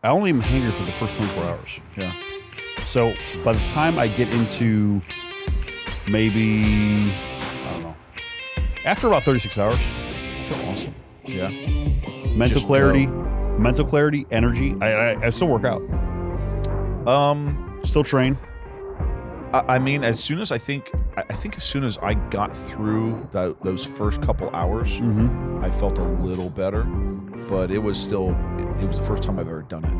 I only am hangry for the first 24 hours. Yeah. So by the time I get into maybe, I don't know, after about 36 hours, I feel awesome. Yeah. Mental clarity, energy. I still work out. Still train. I mean, as soon as I think as soon as I got through those first couple hours, I felt a little better, but it was the first time I've ever done it.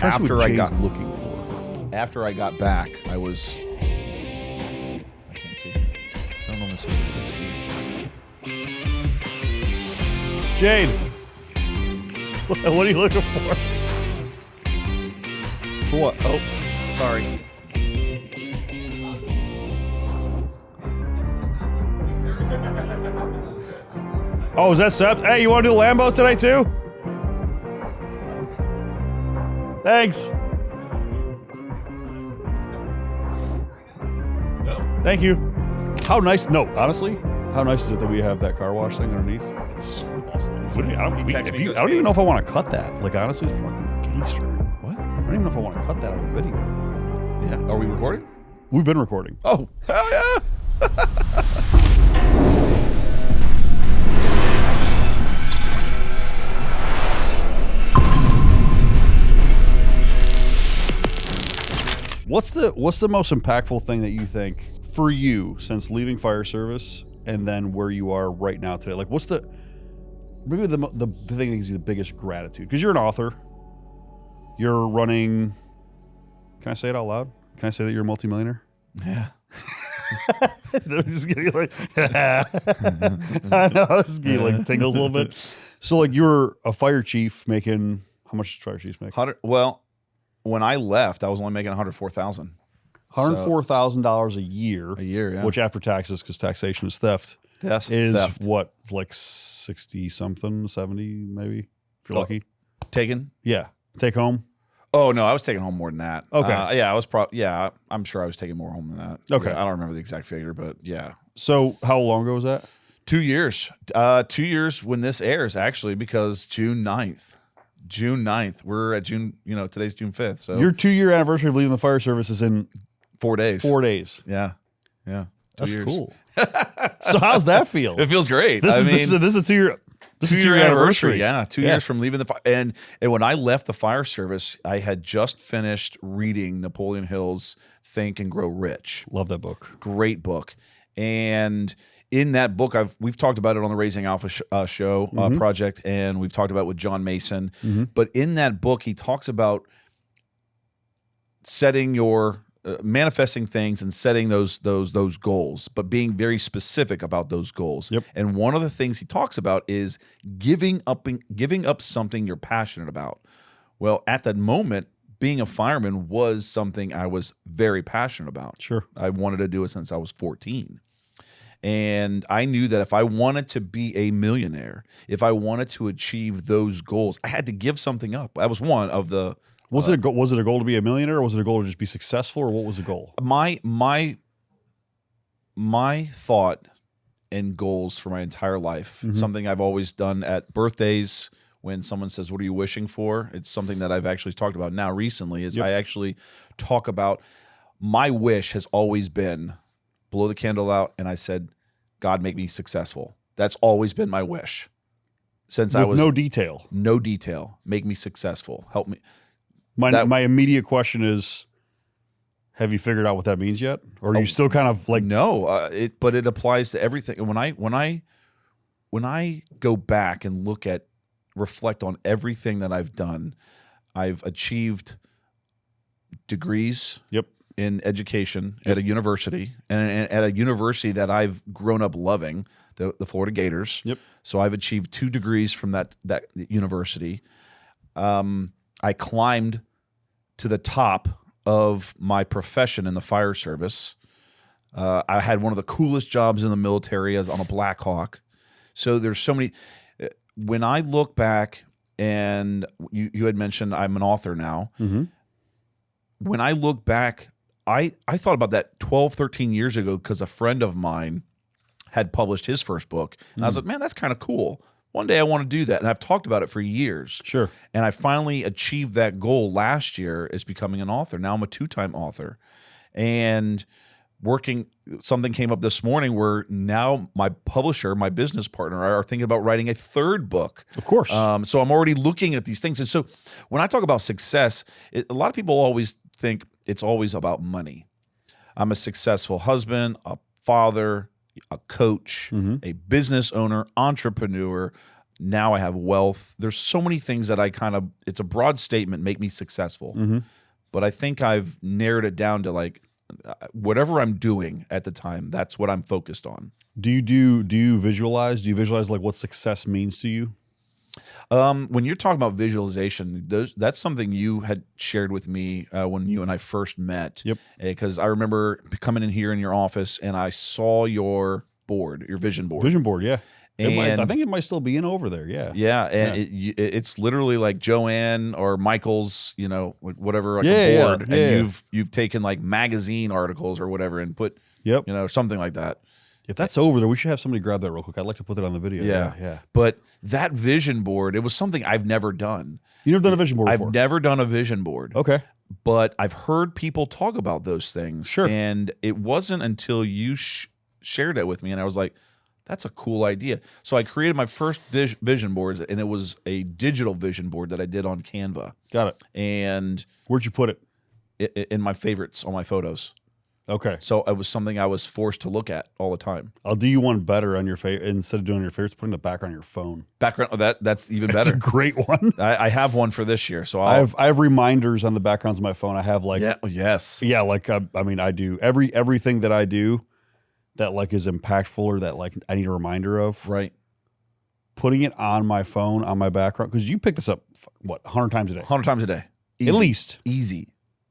After I got looking for. After I got back, I was. I can't see. I don't know what this is. Jade, what are you looking for? For what? Oh, sorry. Oh, is that Seth? Hey, you want to do Lambo tonight too? Thanks. Thank you. How nice? No, honestly, how nice is it that we have that car wash thing underneath? It's awesome. I don't even know if I want to cut that. Like, honestly, it's fucking gangster. What? I don't even know if I want to cut that out of the video. Yeah. Are we recording? We've been recording. Oh, hell yeah. What's the most impactful thing that you think for you since leaving fire service and then where you are right now today? Like, what's maybe the thing that gives you the biggest gratitude? Because you're an author. You're running. Can I say it out loud? Can I say that you're a multimillionaire? Yeah. I'm just getting like, I know, I was getting like tingles a little bit. So, like, you're a fire chief making, how much does fire chiefs make? Well, when I left, I was only making $104,000. $104,000 a year. A year, yeah. Which after taxes, because taxation is theft, is theft. What, like 60 something, 70 maybe, if you're lucky. Taken? Yeah. Take home. Oh no, I was taking home more than that. Okay. Yeah, I was I'm sure I was taking more home than that. Okay. I don't remember the exact figure, but yeah. So how long ago was that? 2 years. 2 years when this airs, actually, because June 9th. We're at June, today's June 5th. So your 2-year anniversary of leaving the fire service is in 4 days. 4 days. Yeah. Yeah. 2 That's years. Cool. So how's that feel? It feels great. This is a 2-year. This is 2-year anniversary. Yeah, 2 years from leaving the fire. And when I left the fire service, I had just finished reading Napoleon Hill's Think and Grow Rich. Love that book. Great book. And in that book, we've talked about it on the Raising Alpha show project, and we've talked about it with John Mason. But in that book, he talks about setting your manifesting things and setting those goals, but being very specific about those goals. Yep. And one of the things he talks about is giving up something you're passionate about. Well, at that moment, being a fireman was something I was very passionate about. Sure. I wanted to do it since I was 14. And I knew that if I wanted to be a millionaire, if I wanted to achieve those goals, I had to give something up. That was one of the. Was it a goal to be a millionaire, or was it a goal to just be successful, or what was the goal? My thought and goals for my entire life, something I've always done at birthdays when someone says, "What are you wishing for?" It's something that I've actually talked about now recently. I actually talk about my wish has always been blow the candle out, and I said, "God, make me successful." That's always been my wish since I was no detail. No detail. Make me successful. Help me. My immediate question is, have you figured out what that means yet, or are you still kind of like no? But it applies to everything. And when I go back and reflect on everything that I've done, I've achieved degrees. Yep. In education at a university, and at a university that I've grown up loving, the Florida Gators. Yep. So I've achieved 2 degrees from that university. I climbed to the top of my profession in the fire service. I had one of the coolest jobs in the military as on a Black Hawk. So there's so many. When I look back, and you had mentioned I'm an author now. When I look back, I thought about that 12, 13 years ago because a friend of mine had published his first book. And I was like, man, that's kind of cool. one day I want to do that. And I've talked about it for years. Sure. And I finally achieved that goal last year, is becoming an author. Now I'm a 2-time author. And something came up this morning where now my publisher, my business partner, are thinking about writing a 3rd book. Of course. So I'm already looking at these things. And so when I talk about success, a lot of people always think it's always about money. I'm a successful husband, a father, a coach, a business owner, entrepreneur. Now I have wealth. There's so many things that it's a broad statement, make me successful. But I think I've narrowed it down to like, whatever I'm doing at the time, that's what I'm focused on. Do you visualize? Do you visualize like what success means to you? When you're talking about visualization, that's something you had shared with me when you and I first met. Yep. Because I remember coming in here in your office and I saw your board, your vision board. Vision board, yeah. And I think it might still be in over there, yeah. Yeah, and it's literally like Joanne or Michael's, whatever, like Yeah, a board, yeah, and yeah. you've taken like magazine articles or whatever and put, something like that. If that's over there, we should have somebody grab that real quick. I'd like to put it on the video. Yeah. But that vision board, it was something I've never done. You never done a vision board before? I've never done a vision board. Okay. But I've heard people talk about those things. Sure. And it wasn't until you shared it with me and I was like, that's a cool idea. So I created my first vision boards, and it was a digital vision board that I did on Canva. Got it. And where'd you put it? In my favorites on my photos. Okay. So it was something I was forced to look at all the time. I'll do you one better on your instead of doing your favorites, putting the background on your phone. Background. That's even That's better. a great one. I have one for this year. So I have reminders on the backgrounds of my phone. I have like like I do everything that I do that like is impactful or that like I need a reminder of. Right. Putting it on my phone on my background, because you pick this up 100 times a day. 100 times a day. Easy. At least. Easy.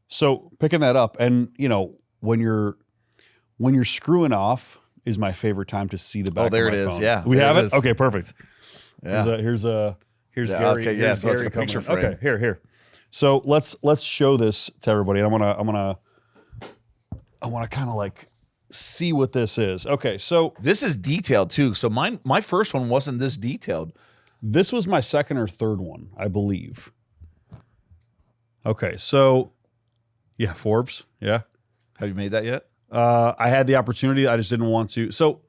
So picking that up, and when you're screwing off is my favorite time to see the back. Oh, there of my it is. phone. Yeah, we there have it it. is. Okay, perfect. Yeah. Here's Gary. Okay, yeah. Here's So it's Gary like a picture coming in. frame. Okay, here. So let's show this to everybody. And I want to kind of like see what this is. Okay, so This is detailed too. So my first one wasn't this detailed. this was my second or third one, I believe. Okay, so yeah, Forbes. Yeah. Have you made that yet? I had the opportunity. I just didn't want to. So,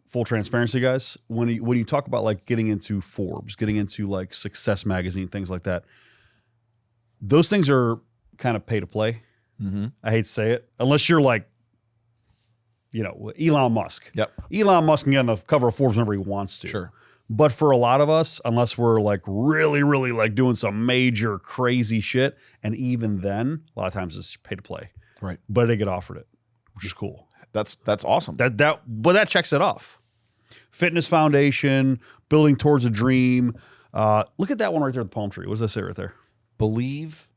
full transparency, guys. When you talk about like getting into Forbes, getting into like Success Magazine, things like that, those things are kind of pay to play. I hate to say it, unless you're like, Elon Musk. Yep. Elon Musk can get on the cover of Forbes whenever he wants to. Sure. But for a lot of us, unless we're like really, really like doing some major crazy shit, and even then, a lot of times it's pay to play. Right. But they get offered it, which is cool. That's awesome. But that checks it off. Fitness foundation, building towards a dream. Look at that one right there, the palm tree. What does that say right there? Believe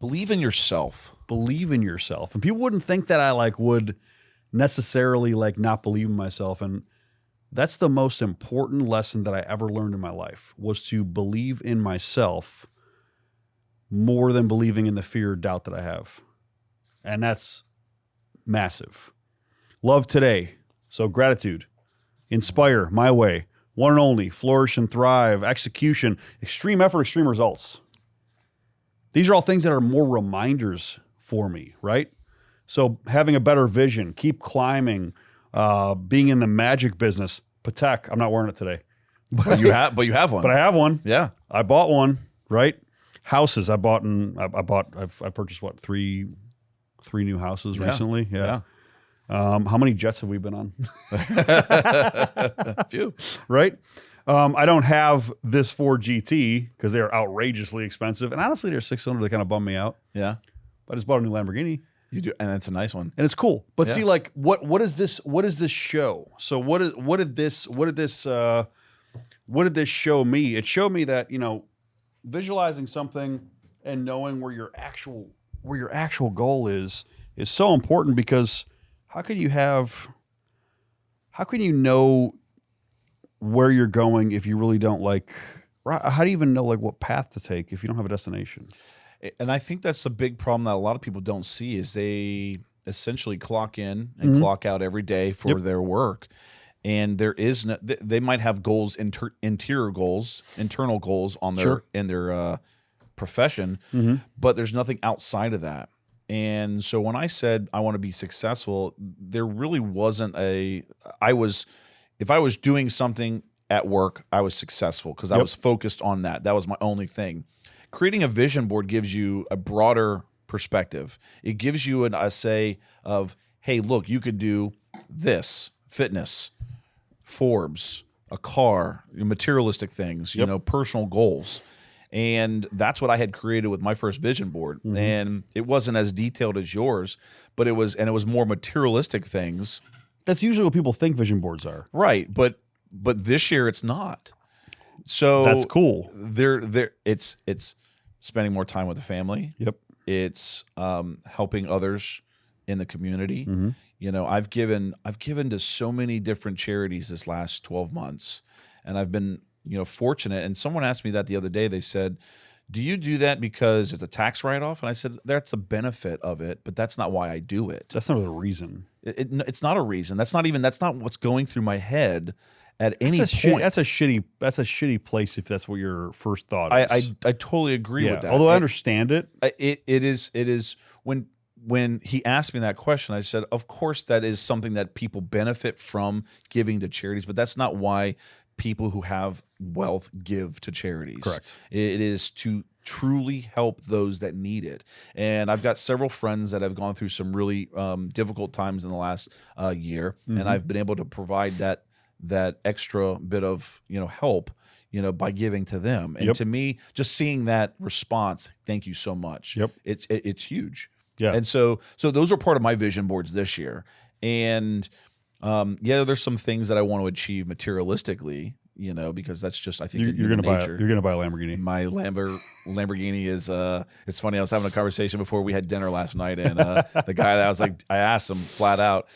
in yourself. Believe in yourself. And people wouldn't think that I like would necessarily like not believe in myself. And that's the most important lesson that I ever learned in my life, was to believe in myself more than believing in the fear or doubt that I have. And that's massive. Love today. So gratitude, inspire, my way, one and only, flourish and thrive, execution, extreme effort, extreme results. These are all things that are more reminders for me, right? So having a better vision, keep climbing, being in the magic business. Patek, I'm not wearing it today. But you have one. But I have one. Yeah. I bought one, right? Houses. I purchased what, three new houses recently. Yeah. How many jets have we been on? A few. Right? I don't have this Ford GT because they're outrageously expensive. And honestly, they're 6-cylinder. They kind of bum me out. Yeah. But I just bought a new Lamborghini. You do, and it's a nice one. And it's cool. But see, like, what does this show? So what did this show me? It showed me that, visualizing something and knowing where your actual goal is so important, because how can you know where you're going if you really don't how do you even know like what path to take if you don't have a destination? And I think that's the big problem that a lot of people don't see, is they essentially clock in and clock out every day for their work. and there is no, they might have goals, interior goals, internal goals on their Sure. in their profession, but there's nothing outside of that. And so when I said I want to be successful, there really wasn't if I was doing something at work, I was successful because I was focused on that. That was my only thing. Creating a vision board gives you a broader perspective. It gives you a say of, hey, look, you could do this, fitness, Forbes, a car, materialistic things, you know, personal goals. And that's what I had created with my first vision board. And it wasn't as detailed as yours, but it was more materialistic things. That's usually what people think vision boards are. Right. But this year it's not. So That's cool. It's spending more time with the family. Yep. It's helping others in the community. You know, I've given to so many different charities this last 12 months, and I've been, you know, fortunate. And someone asked me that the other day. They said, "Do you do that because it's a tax write-off?" And I said, "That's a benefit of it, but that's not why I do it. That's not the reason. It's not a reason. That's not what's going through my head at any point." That's a shitty place if that's what your first thought is. I totally agree with that. Although I understand it. It is when he asked me that question, I said, of course that is something that people benefit from giving to charities, but that's not why people who have wealth give to charities. Correct. It is to truly help those that need it. And I've got several friends that have gone through some really difficult times in the last year, and I've been able to provide that extra bit of, you know, help, you know, by giving to them. And to me, just seeing that response, thank you so much. Yep. It's huge. Yeah. And so those are part of my vision boards this year. And there's some things that I want to achieve materialistically, you know, because that's just, I think, You're going to buy a Lamborghini. My Lamborghini is it's funny. I was having a conversation before we had dinner last night, and the guy that I asked him flat out,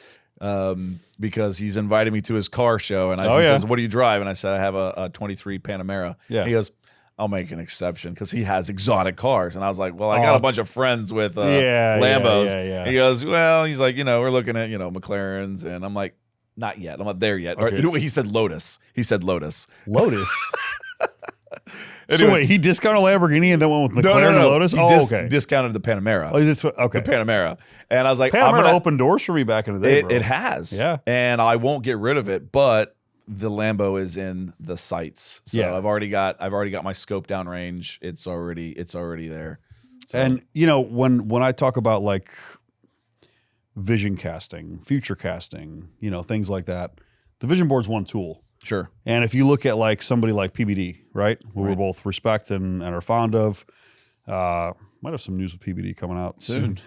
because he's invited me to his car show, and he says, "What do you drive?" And I said, "I have a 23 Panamera." Yeah. And he goes, "I'll make an exception because he has exotic cars." And I was like, "Well, I got a bunch of friends with Lambos." Yeah. And he goes, "Well," he's like, "You know, we're looking at, you know, McLarens," and I'm like, "Not yet. I'm not there yet." Okay. Or he said Lotus. Lotus. Anyway. So wait, he discounted a Lamborghini and then went with McLaren and Lotus? He discounted the Panamera. Oh, that's okay. The Panamera. And I was like, Panamera opened doors for me back in the day, bro. It has. Yeah. And I won't get rid of it, but the Lambo is in the sights. So I've already got my scope down range. It's already there. So. And you know, when I talk about like vision casting, future casting, you know, things like that, the vision board's one tool. Sure. And if you look at like somebody like PBD, right, who we both respect and are fond of, might have some news with PBD coming out soon.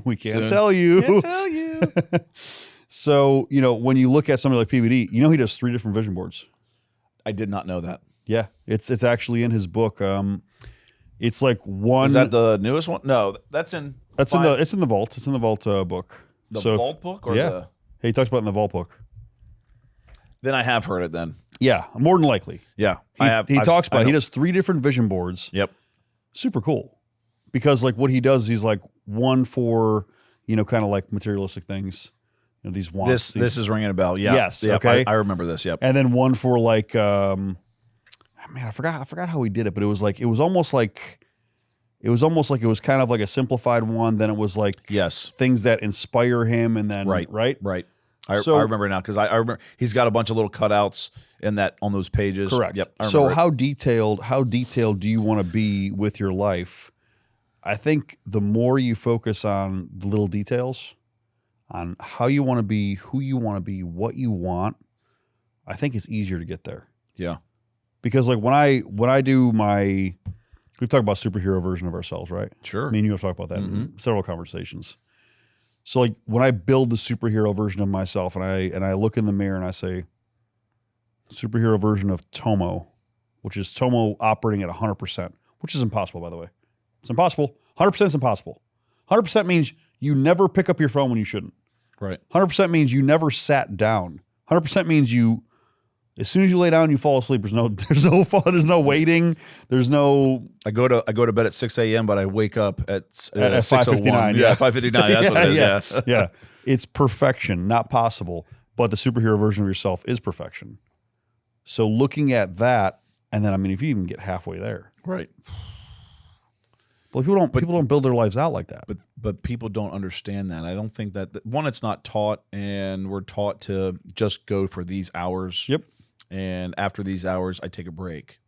We can't tell you. Can't tell you. So, you know, when you look at somebody like PBD, you know he does 3 different vision boards. I did not know that. Yeah, it's actually in his book. It's like one. Is that the newest one? No, it's in the vault. It's in the vault book. The vault book, or Hey, he talks about it in the vault book. Then I have heard it. Then yeah, more than likely. Yeah, He talks about it. He does 3 different vision boards. Yep. Super cool, because like what he does, he's like one for, you know, kind of like materialistic things. You know, these wants. This is ringing a bell. Yeah. Yes. Yep, okay. I remember this. Yep. And then one for like, man, I forgot how he did it, but it was almost like it was kind of like a simplified one. Then it was like things that inspire him, and then right. I remember now, because I remember he's got a bunch of little cutouts on those pages. Correct. Yep. So how detailed do you want to be with your life? I think the more you focus on the little details, on how you want to be, who you want to be, what you want, I think it's easier to get there. Yeah. Because like when I do we've talked about superhero version of ourselves, right? Sure. Me and you have talked about that in several conversations. So like when I build the superhero version of myself, and I look in the mirror and I say, superhero version of Tomo, which is Tomo operating at 100%, which is impossible, by the way. It's impossible. 100% is impossible. 100% means you never pick up your phone when you shouldn't. Right. 100% means you never sat down. 100% means as soon as you lay down, you fall asleep. There's no waiting. There's no. I go to bed at 6 a.m., but I wake up at 5:59. Yeah, 5:59. That's what it is. Yeah. Yeah. It's perfection, not possible. but the superhero version of yourself is perfection. So looking at that, and then, I mean, if you even get halfway there. Right. But people don't build their lives out like that. But people don't understand that. I don't think that one, it's not taught, and we're taught to just go for these hours. Yep. And after these hours, I take a break.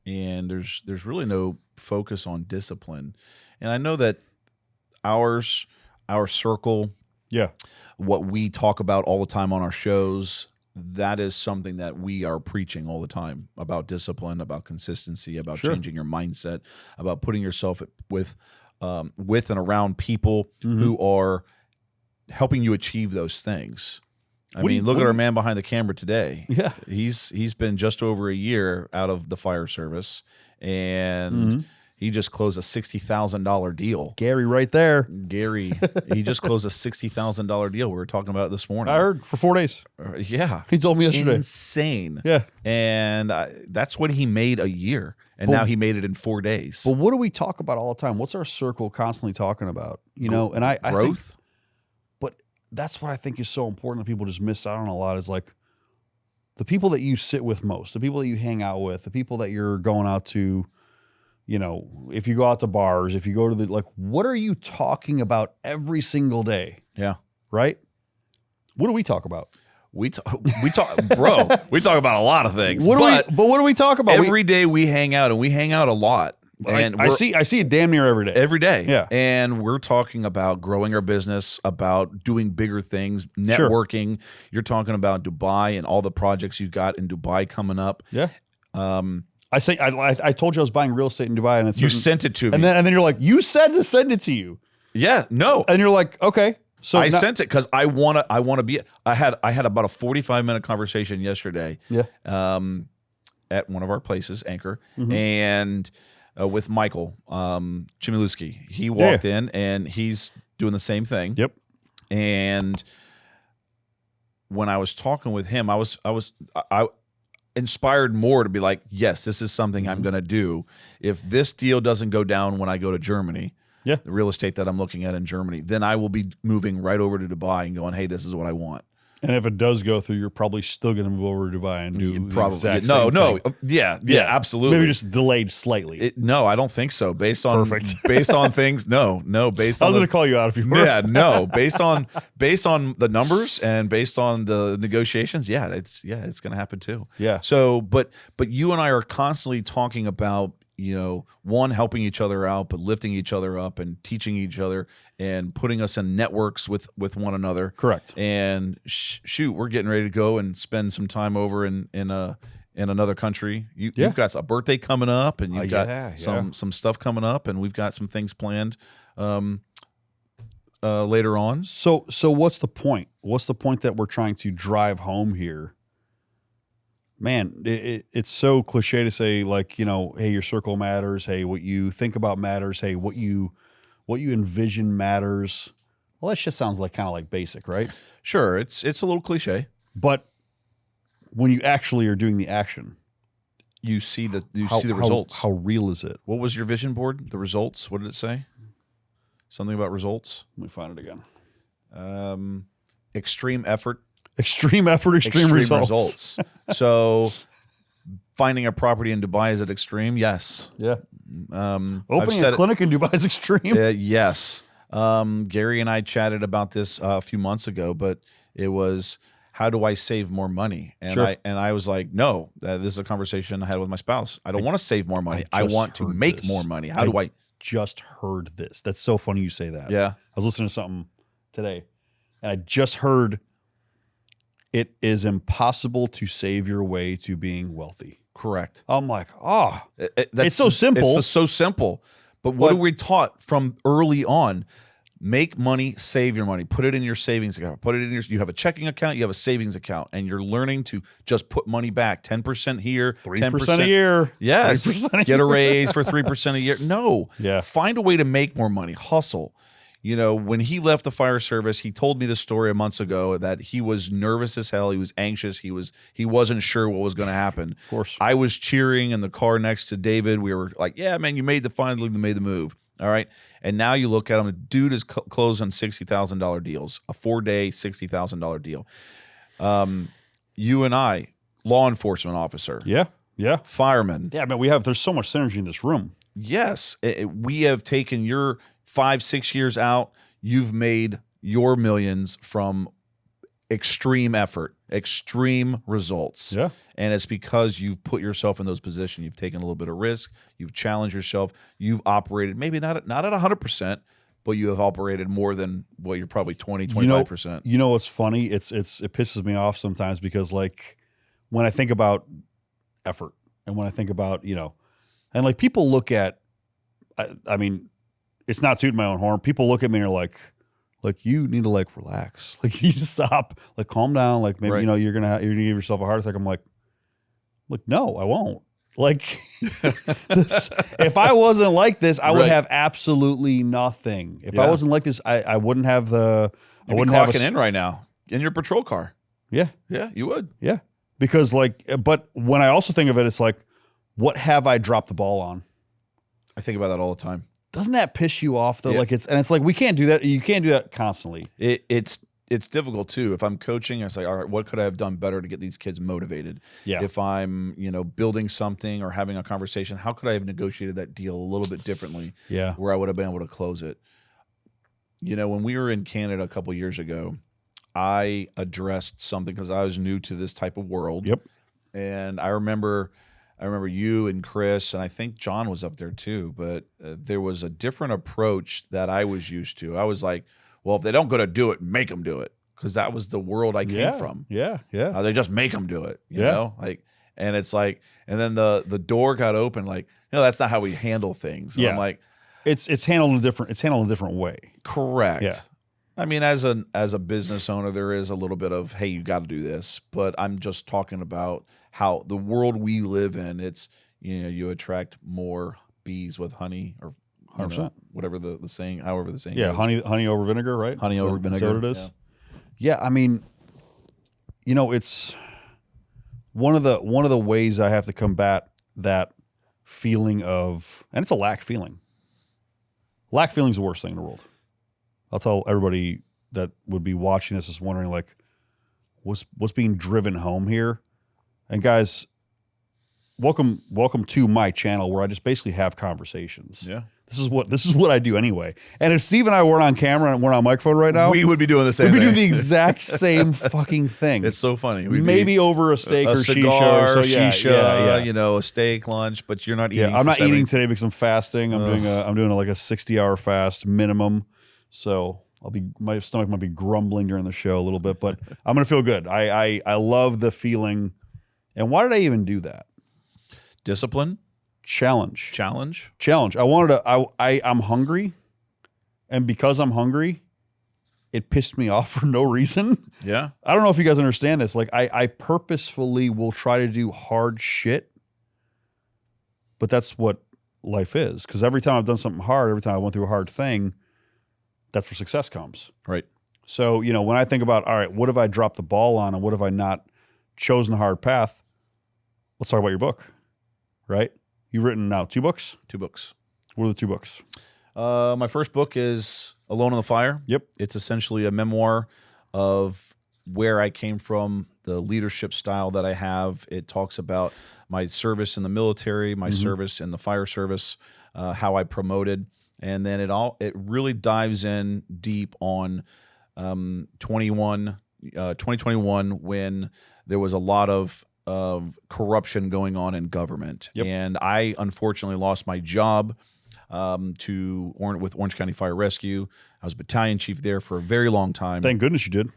And there's really no focus on discipline. And I know that our circle, yeah, what we talk about all the time on our shows, that is something that we are preaching all the time about discipline, about consistency, about changing your mindset, about putting yourself with and around people who are helping you achieve those things. I mean, look at our man behind the camera today. Yeah. He's been just over a year out of the fire service, and he just closed a $60,000 deal. Gary right there. Gary, he just closed a $60,000 deal. We were talking about it this morning. I heard for 4 days. Yeah. He told me yesterday. Insane. Yeah. And that's what he made a year. And now he made it in 4 days. But what do we talk about all the time? What's our circle constantly talking about? You know, and I growth. Think, but that's what I think is so important that people just miss out on a lot, is like the people that you sit with most, the people that you hang out with, the people that you're going out to, you know, if you go out to bars, if you go to the, like, what are you talking about every single day? Yeah. Right? What do we talk about? We talk, bro. We talk about a lot of things. But what do we talk about? Every day we hang out, and we hang out a lot. And I see it damn near every day. Every day. Yeah. And we're talking about growing our business, about doing bigger things, networking. Sure. You're talking about Dubai and all the projects you've got in Dubai coming up. Yeah. I told you I was buying real estate in Dubai, and you sent it to me, and then you're like, you said to send it to you. Yeah, no, and you're like, okay. So I sent it because I want to be. I had about a 45-minute conversation yesterday. Yeah. At one of our places, Anchor, and with Michael Chmielewski. He walked in, and he's doing the same thing. Yep. And when I was talking with him, I inspired more to be like, yes, this is something I'm going to do. If this deal doesn't go down when I go to Germany, the real estate that I'm looking at in Germany, then I will be moving right over to Dubai and going, hey, this is what I want. And if it does go through, you're probably still going to move over to Dubai and do probably the exact no, same no, thing. Yeah, absolutely. Maybe just delayed slightly. No, I don't think so. Based on things, Based on I was going to call you out if you were. Yeah, no, based on the numbers and based on the negotiations, it's going to happen too. Yeah. So, but you and I are constantly talking about, you know, one, helping each other out, but lifting each other up and teaching each other and putting us in networks with one another. Correct. And shoot, we're getting ready to go and spend some time over in another country. You've got a birthday coming up, and you've got some stuff coming up, and we've got some things planned later on. So what's the point? What's the point that we're trying to drive home here? Man, it's so cliche to say, like, you know, hey, your circle matters. Hey, what you think about matters. Hey, what you envision matters. Well, that just sounds like kind of like basic, right? Sure, it's a little cliche, but when you actually are doing the action, you see the results. How real is it? What was your vision board? The results. What did it say? Something about results. Let me find it again. Extreme effort. Extreme effort, extreme results. So finding a property in Dubai, is it extreme? Yes. Yeah. Opening a clinic in Dubai is extreme. Yes. Gary and I chatted about this a few months ago, but it was, how do I save more money? And I was like, no, this is a conversation I had with my spouse. I don't want to save more money. I want to make more money. How do I just heard this? That's so funny you say that. Yeah. I was listening to something today, and I just heard, it is impossible to save your way to being wealthy. Correct. I'm like, it's so simple. It's so simple. But what are we taught from early on? Make money, save your money, put it in your savings account, you have a checking account, you have a savings account, and you're learning to just put money back, 10% here, 3% a year. Yes. Get a raise for 3% a year. No. Yeah. Find a way to make more money. Hustle. You know, when he left the fire service, he told me this story months ago that he was nervous as hell. He was anxious. He wasn't sure what was going to happen. Of course. I was cheering in the car next to David. We were like, yeah, man, you finally made the move. All right. And now you look at him, the dude is closing $60,000 deals, a 4-day, $60,000 deal. You and I, law enforcement officer, Yeah. Yeah. fireman. Yeah, man, there's so much synergy in this room. Yes, we have taken your 5-6 years out. You've made your millions from extreme effort, extreme results. Yeah. And it's because you've put yourself in those positions. You've taken a little bit of risk. You've challenged yourself. You've operated maybe not at 100%, but you have operated more than you're probably 20, 25%. You know what's funny? It pisses me off sometimes because like when I think about effort and when I think about, and like people look at, I mean, it's not tooting my own horn. People look at me and are like you need to like relax, like you need to stop, like calm down, like maybe Right. you're gonna give yourself a heart attack. I'm like no, I won't. Like if I wasn't like this, I would have absolutely nothing. If I wasn't like this, I wouldn't have the. You'd be clocking in right now in your patrol car. Yeah, Yeah, you would. yeah. Because but when I also think of it, it's like, what have I dropped the ball on? I think about that all the time. Doesn't that piss you off though? Yeah. Like it's like we can't do that. You can't do that constantly. It's difficult too. If I'm coaching, I say, all right, what could I have done better to get these kids motivated? Yeah. If I'm, building something or having a conversation, how could I have negotiated that deal a little bit differently? Yeah. Where I would have been able to close it. When we were in Canada a couple of years ago, I addressed something because I was new to this type of world. Yep. And I remember you and Chris, and I think John was up there too, but there was a different approach that I was used to. I was like, well, if they don't go to do it, make them do it. Because that was the world I came from. Yeah. Yeah. They just make them do it, you know? And it's like, and then the door got open, like, that's not how we handle things. And I'm like, it's handled in a different way. correct. Yeah. I mean, as a business owner, there is a little bit of, hey, you got to do this. But I'm just talking about how the world we live in, it's, you attract more bees with honey or 100%. Whatever the saying, however the saying Yeah, goes. honey over vinegar, right? Honey over vinegar. Is that what it is? Yeah, I mean, it's one of the ways I have to combat that feeling of, and it's a lack feeling. Lack feeling is the worst thing in the world. I'll tell everybody that would be watching this is wondering like, what's being driven home here? And guys, welcome to my channel where I just basically have conversations. Yeah. This is what I do anyway. And if Steve and I weren't on camera and weren't on microphone right now, we would be doing the same we'd be thing. doing the exact same fucking thing. It's so funny. Maybe over a steak a or cigar, shisha, a steak lunch, but you're not eating. Yeah, I'm not 7 eating today because I'm fasting. I'm doing like a 60-hour fast minimum. So my stomach might be grumbling during the show a little bit, but I'm gonna feel good. I love the feeling. And why did I even do that? Discipline, Challenge. I wanted to. I'm hungry, and because I'm hungry, it pissed me off for no reason. Yeah. I don't know if you guys understand this. Like I purposefully will try to do hard shit, but that's what life is. Because every time I've done something hard, every time I went through a hard thing, that's where success comes. Right. So, when I think about, all right, what have I dropped the ball on and what have I not chosen a hard path? Let's talk about your book, right? You've written now 2 books? 2 books. What are the 2 books? My first book is Alone in the Fire. Yep. It's essentially a memoir of where I came from, the leadership style that I have. It talks about my service in the military, my service in the fire service, how I promoted. And then it really dives in deep on 2021 when there was a lot of corruption going on in government. Yep. And I unfortunately lost my job with Orange County Fire Rescue. I was battalion chief there for a very long time. Thank goodness you did.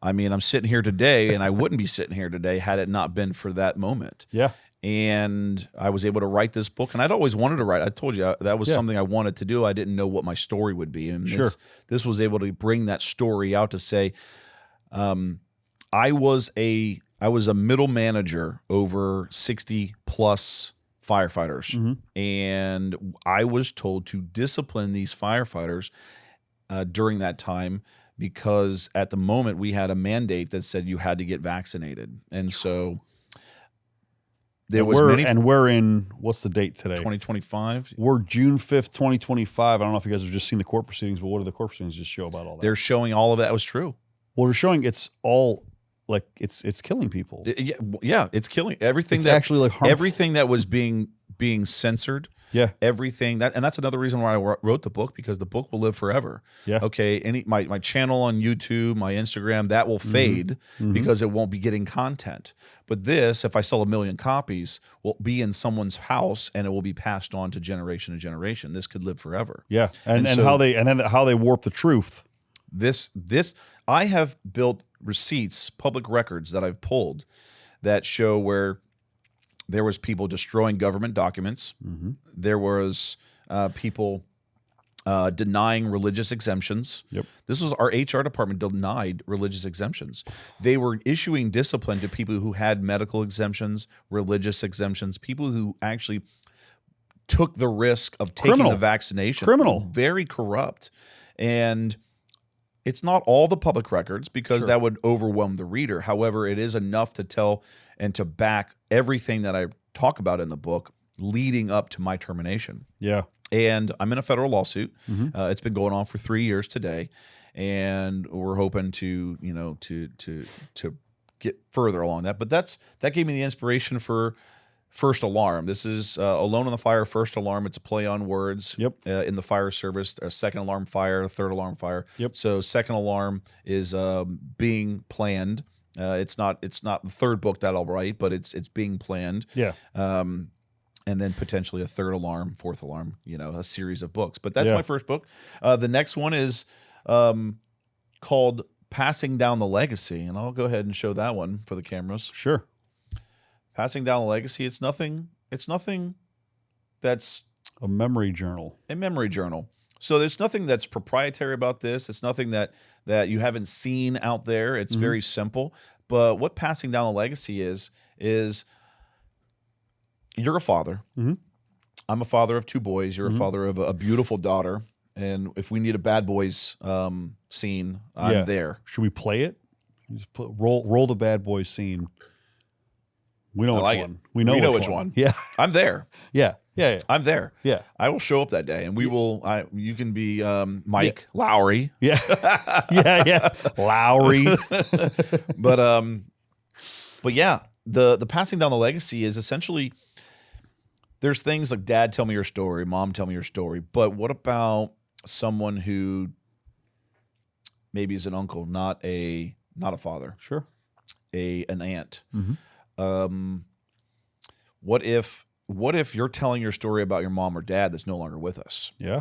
I mean, I'm sitting here today, and I wouldn't be sitting here today had it not been for that moment. Yeah. And I was able to write this book, and I'd always wanted to write. I told you that was something I wanted to do. I didn't know what my story would be, and this was able to bring that story out to say, I was a middle manager over 60 plus firefighters, and I was told to discipline these firefighters during that time because at the moment we had a mandate that said you had to get vaccinated, and so. We're in, what's the date today? 2025. We're June 5th, 2025. I don't know if you guys have just seen the court proceedings, but what do the court proceedings just show about all that? They're showing all of that was true. Well, they're showing it's all like it's killing people. Yeah, it's killing everything. It's that actually like harmful. everything that was being censored. Yeah. Everything and that's another reason why I wrote the book, because the book will live forever. Yeah. Okay. My channel on YouTube, my Instagram, that will fade because it won't be getting content. But this, if I sell 1 million copies, will be in someone's house and it will be passed on to generation. This could live forever. Yeah. And so how they warp the truth. This I have built receipts, public records that I've pulled that show where there was people destroying government documents. There was people denying religious exemptions. Yep. This was our HR department denied religious exemptions. They were issuing discipline to people who had medical exemptions, religious exemptions, people who actually took the risk of taking the vaccination. Criminal. Very corrupt. And it's not all the public records because that would overwhelm the reader. However, it is enough to tell and to back everything that I talk about in the book leading up to my termination. Yeah. And I'm in a federal lawsuit. It's been going on for 3 years today, and we're hoping to to get further along that. But that gave me the inspiration for First Alarm. This is Alone in the Fire, First Alarm. It's a play on words. Yep. In the fire service, a second alarm fire, third alarm fire. Yep. So second alarm is being planned. It's not the third book that I'll write, but it's being planned. Yeah. And then potentially a third alarm, fourth alarm, a series of books. But that's my first book. The next one is called Passing Down the Legacy. And I'll go ahead and show that one for the cameras. Sure. Passing Down the Legacy. It's nothing that's a memory journal. A memory journal. So there's nothing that's proprietary about this. It's nothing that you haven't seen out there. It's very simple. But what Passing Down the Legacy is you're a father. I'm a father of 2 boys. You're a father of a beautiful daughter. And if we need a Bad Boys scene, I'm there. Should we play it? Just roll the Bad Boys scene. We know which one. We know which one. Yeah. I'm there. Yeah. I'm there. Yeah. I will show up that day, and we will. You can be Mike Lowry. Yeah. yeah. Lowry. But yeah, the Passing Down the Legacy is essentially, there's things like Dad, tell me your story, Mom, tell me your story. But what about someone who maybe is an uncle, not a father? Sure. An aunt. What if you're telling your story about your mom or dad that's no longer with us? Yeah.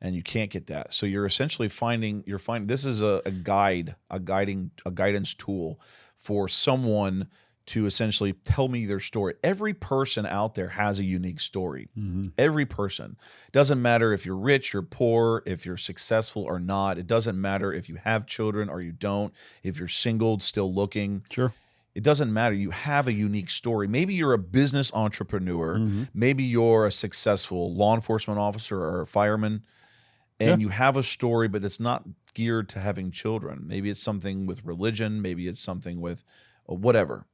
And you can't get that. So you're essentially finding this is a guidance tool for someone to essentially tell me their story. Every person out there has a unique story. Every person. Doesn't matter if you're rich or poor, if you're successful or not. It doesn't matter if you have children or you don't, if you're single, still looking. Sure. It doesn't matter. You have a unique story. Maybe you're a business entrepreneur. Maybe you're a successful law enforcement officer or a fireman, and you have a story, but it's not geared to having children. Maybe it's something with religion. Maybe it's something with whatever.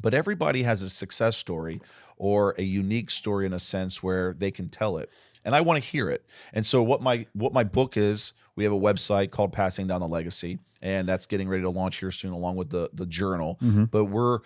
But everybody has a success story or a unique story in a sense where they can tell it. And I want to hear it. And so what my book is, we have a website called Passing Down the Legacy, and that's getting ready to launch here soon along with the journal. But we're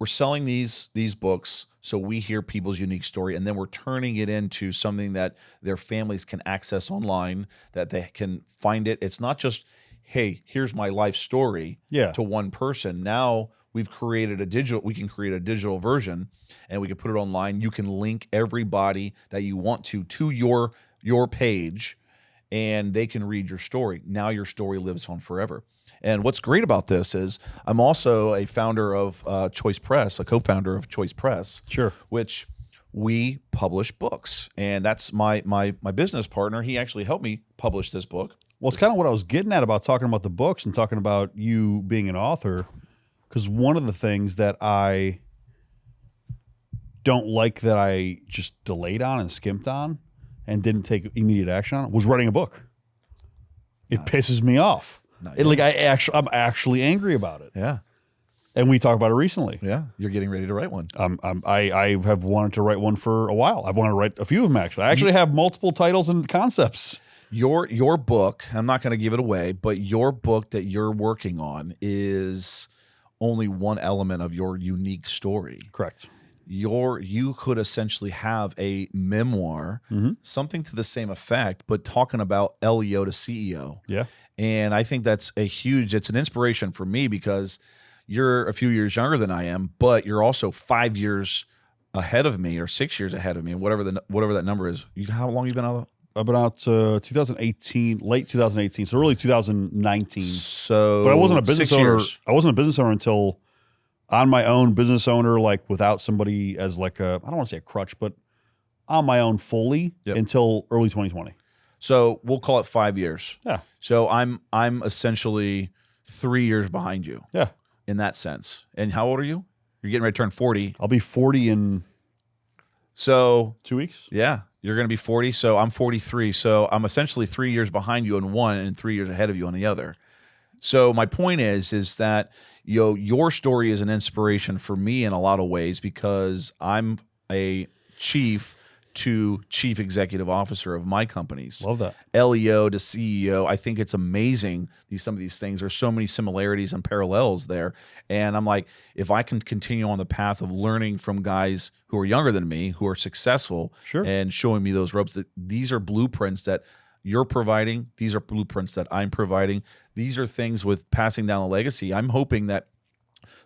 selling these books so we hear people's unique story, and then we're turning it into something that their families can access online, that they can find it. It's not just, hey, here's my life story to one person. Now we've created we can create a digital version, and we can put it online. You can link everybody that you want to your page, and they can read your story. Now your story lives on forever. And what's great about this is I'm also a founder of Choice Press, a co-founder of Choice Press, which we publish books. And that's my business partner. He actually helped me publish this book. Well, it's kind of what I was getting at about talking about the books and talking about you being an author. Because one of the things that I don't like that I just delayed on and skimped on and didn't take immediate action on was writing a book. It pisses me off. I'm actually angry about it. Yeah. And we talked about it recently. Yeah. You're getting ready to write one. I have wanted to write one for a while. I've wanted to write a few of them, actually. I actually have multiple titles and concepts. Your book, I'm not going to give it away, but your book that you're working on is only one element of your unique story. Correct. You could essentially have a memoir, something to the same effect, but talking about LEO to CEO. Yeah. And I think that's it's an inspiration for me because you're a few years younger than I am, but you're also 5 years ahead of me or 6 years ahead of me, whatever that number is. How long you been out? I've been out 2018, late 2018, so early 2019. So, but I wasn't a business 6 owner. years. I wasn't a business owner until on my own, business owner, like without somebody as like I don't want to say a crutch, but on my own fully until early 2020. So we'll call it 5 years. Yeah. So I'm essentially 3 years behind you. Yeah. In that sense. And how old are you? You're getting ready to turn 40. I'll be 40 in 2 weeks. Yeah. You're going to be 40. So I'm 43. So I'm essentially 3 years behind you on one and 3 years ahead of you on the other. So my point is that your story is an inspiration for me in a lot of ways because I'm a chief to chief executive officer of my companies. Love that. LEO to CEO. I think it's amazing. Some of these things, there's so many similarities and parallels there. And I'm like, if I can continue on the path of learning from guys who are younger than me, who are successful, and showing me those ropes, that these are blueprints that you're providing. These are blueprints that I'm providing. These are things with passing down a legacy. I'm hoping that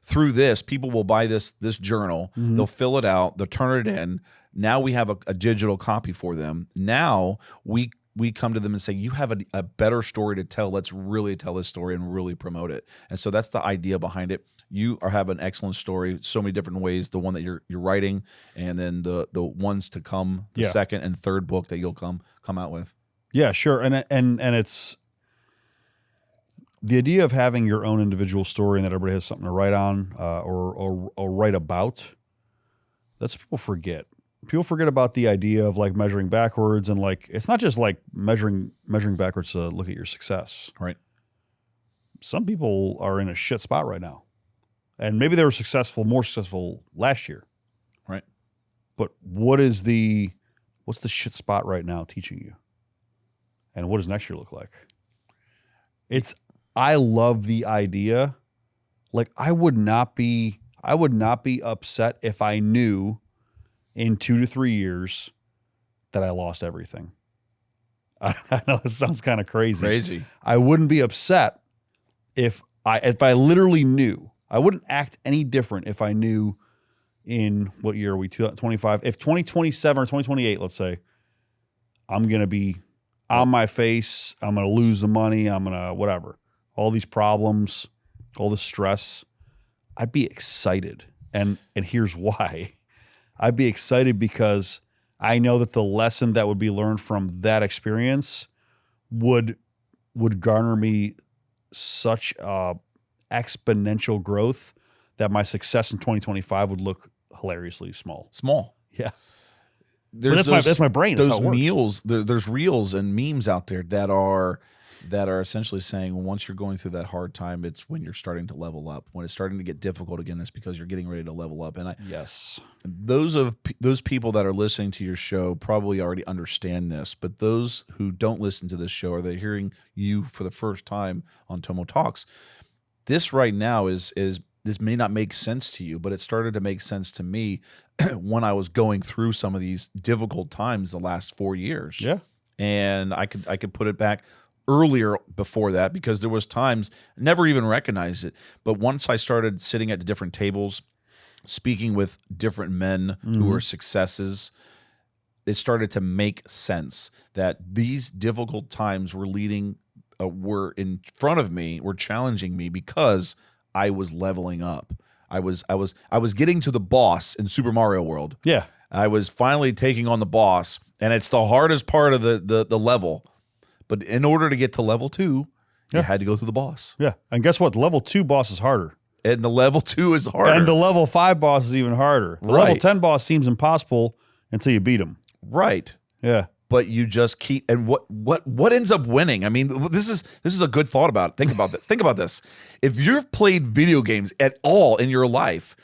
through this, people will buy this journal. They'll fill it out. They'll turn it in. Now we have a digital copy for them. Now we come to them and say, you have a better story to tell. Let's really tell this story and really promote it. And so that's the idea behind it. You have an excellent story, so many different ways. The one that you're writing, and then the ones to come, the second and third book that you'll come out with. Yeah, sure. And it's the idea of having your own individual story and that everybody has something to write on or write about. That's what people forget. People forget about the idea of like measuring backwards, and like it's not just like measuring backwards to look at your success. Right. Some people are in a shit spot right now, and maybe they were more successful last year. Right. But what's the shit spot right now teaching you, and what does next year look like? I love the idea. Like I would not be upset if I knew in 2 to 3 years that I lost everything. I know this sounds kind of crazy. I wouldn't be upset if I literally knew. I wouldn't act any different if I knew in what year are we, 2025? If 2027 or 2028, let's say, I'm going to be on my face, I'm going to lose the money, I'm going to whatever. All these problems, all the stress, I'd be excited. And here's why. I'd be excited because I know that the lesson that would be learned from that experience would garner me such exponential growth that my success in 2025 would look hilariously small. Yeah. That's my brain. That's There's reels and memes out there that are essentially saying once you're going through that hard time, it's when you're starting to level up. When it's starting to get difficult again, it's because you're getting ready to level up. And those people that are listening to your show probably already understand this, but those who don't listen to this show, or they're hearing you for the first time on Tomo Talks, this right now is this may not make sense to you, but it started to make sense to me when I was going through some of these difficult times the last 4 years. Yeah. And I could put it back earlier before that, because there was times never even recognized it. But once I started sitting at different tables, speaking with different men who were successes, it started to make sense that these difficult times were were in front of me, were challenging me because I was leveling up. I was getting to the boss in Super Mario World. Yeah. I was finally taking on the boss, and it's the hardest part of the level. But in order to get to level 2, you had to go through the boss. Yeah. And guess what? The level 2 boss is harder. And the level 2 is harder. And the level 5 boss is even harder. The level 10 boss seems impossible until you beat him. Right. Yeah. But you just keep, and what ends up winning? I mean, this is a good thought about it. Think about this. Think about this. If you've played video games at all in your life,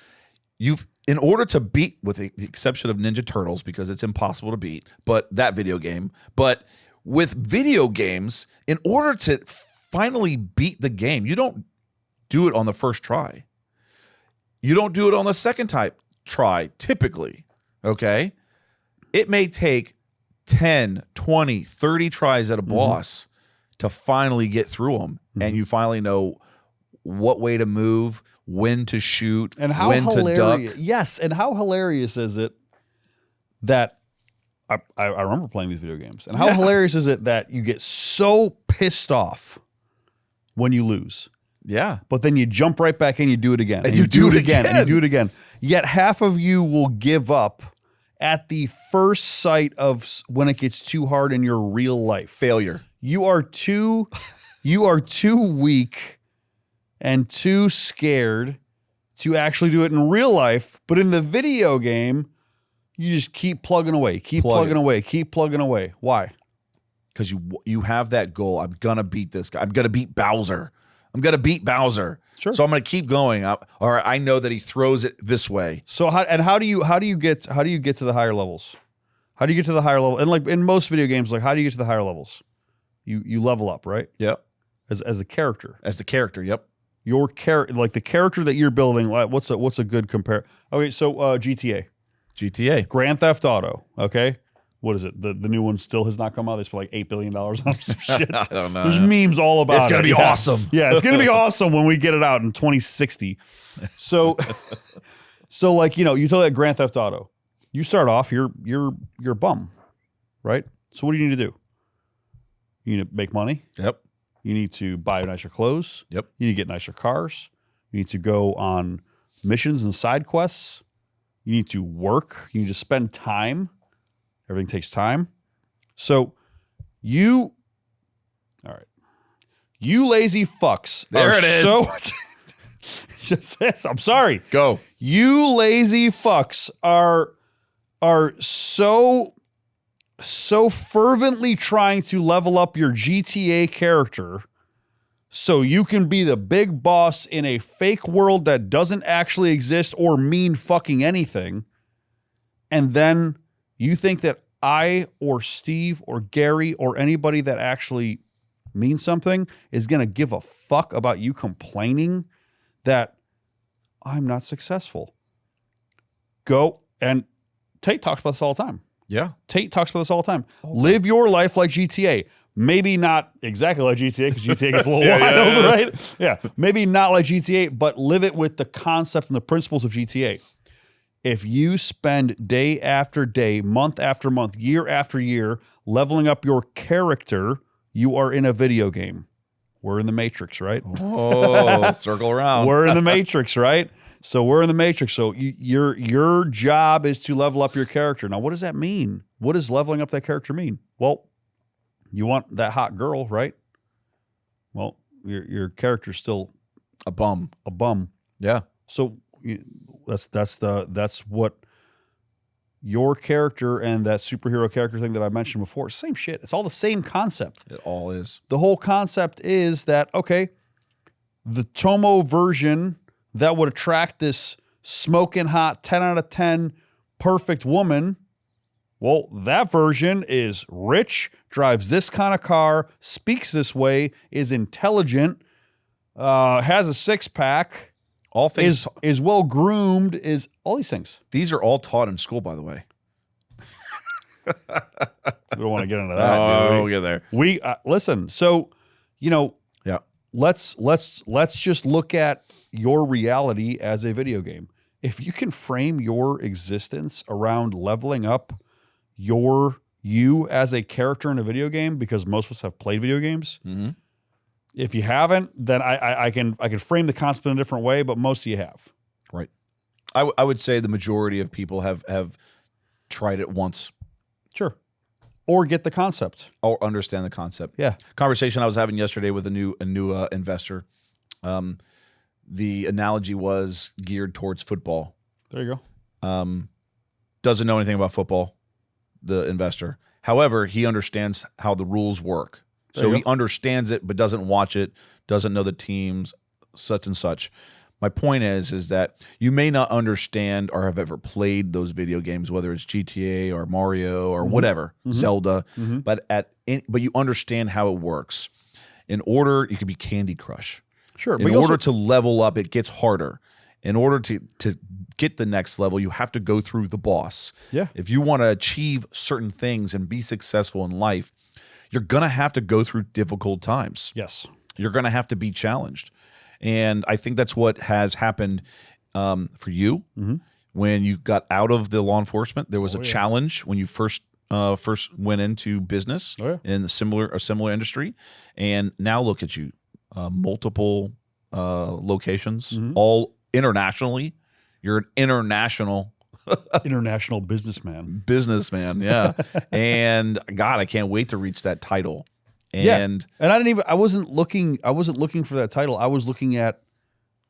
in order to beat, with the exception of Ninja Turtles, because it's impossible to beat, but that video game, but with video games, in order to finally beat the game, you don't do it on the first try. You don't do it on the second try, typically, okay? It may take 10, 20, 30 tries at a boss to finally get through them, and you finally know what way to move, when to shoot, and how when to duck. Yes, and how hilarious is it that I remember playing these video games, and how hilarious is it that you get so pissed off when you lose. Yeah. But then you jump right back in, you do it again. And you do it again. And you do it again. Yet half of you will give up at the first sight of when it gets too hard in your real life. Failure. You are too weak and too scared to actually do it in real life. But in the video game, you just keep plugging away, keep plugging away. Why? Because you have that goal. I'm going to beat this guy. I'm going to beat Bowser. Sure. So I'm going to keep going. Or I know that he throws it this way. So how do you get to the higher levels? How do you get to the higher level? And like in most video games, like how do you get to the higher levels? You level up, right? Yep. As a character. As the character, yep. Your character, like the character that you're building. Like what's a good compare? Okay, so GTA, Grand Theft Auto. Okay. What is it? The new one still has not come out. They spent like $8 billion on some shit. I don't know. There's memes all about it. It's going to be awesome. Yeah, it's going to be awesome when we get it out in 2060. So like, you tell that Grand Theft Auto. You start off, you're a bum, right? So what do you need to do? You need to make money. Yep. You need to buy nicer clothes. Yep. You need to get nicer cars. You need to go on missions and side quests. You need to work. You need to spend time. Everything takes time. So you lazy fucks. There it is. Just this. I'm sorry. Go. You lazy fucks are so fervently trying to level up your GTA character so you can be the big boss in a fake world that doesn't actually exist or mean fucking anything. And then you think that I or Steve or Gary or anybody that actually means something is going to give a fuck about you complaining that I'm not successful. Go, and Tate talks about this all the time. Yeah. Tate talks about this all the time. Live your life like GTA. Maybe not exactly like GTA because GTA gets a little wild, right? Yeah. Maybe not like GTA, but live it with the concept and the principles of GTA. If you spend day after day, month after month, year after year, leveling up your character, you are in a video game. We're in the Matrix, right? Oh, circle around. We're in the Matrix, right? So we're in the Matrix. So your job is to level up your character. Now, what does that mean? What does leveling up that character mean? Well, you want that hot girl, right? Well, your character's still a bum. Yeah. So that's what your character and that superhero character thing that I mentioned before, same shit. It's all the same concept. It all is. The whole concept is that, okay, the Tomo version that would attract this smoking hot 10 out of 10 perfect woman, well, that version is rich, drives this kind of car, speaks this way, is intelligent, has a six-pack, all things is well groomed, is all these things. These are all taught in school, by the way. We don't want to get into that. Oh, we'll get there. We listen. So, yeah. Let's just look at your reality as a video game. If you can frame your existence around leveling up you as a character in a video game, because most of us have played video games. Mm-hmm. If you haven't, then I can frame the concept in a different way, but most of you have. Right. I would say the majority of people have tried it once. Sure. Or get the concept. Or understand the concept. Yeah. Conversation I was having yesterday with a new investor. The analogy was geared towards football. There you go. Doesn't know anything about football, the investor. However, he understands how the rules work. So he understands it, but doesn't watch it, doesn't know the teams, such and such. My point is that you may not understand or have ever played those video games, whether it's GTA or Mario or whatever, Zelda, but but you understand how it works. In order, it could be Candy Crush. Sure. In order to level up, it gets harder. In order to get the next level, you have to go through the boss. Yeah. If you want to achieve certain things and be successful in life, you're going to have to go through difficult times. Yes. You're going to have to be challenged. And I think that's what has happened for you when you got out of the law enforcement. There was a challenge when you first went into business in a similar industry, and now look at you, multiple locations, all internationally. You're an international businessman. Yeah. And God, I can't wait to reach that title. And I wasn't looking for that title. I was looking at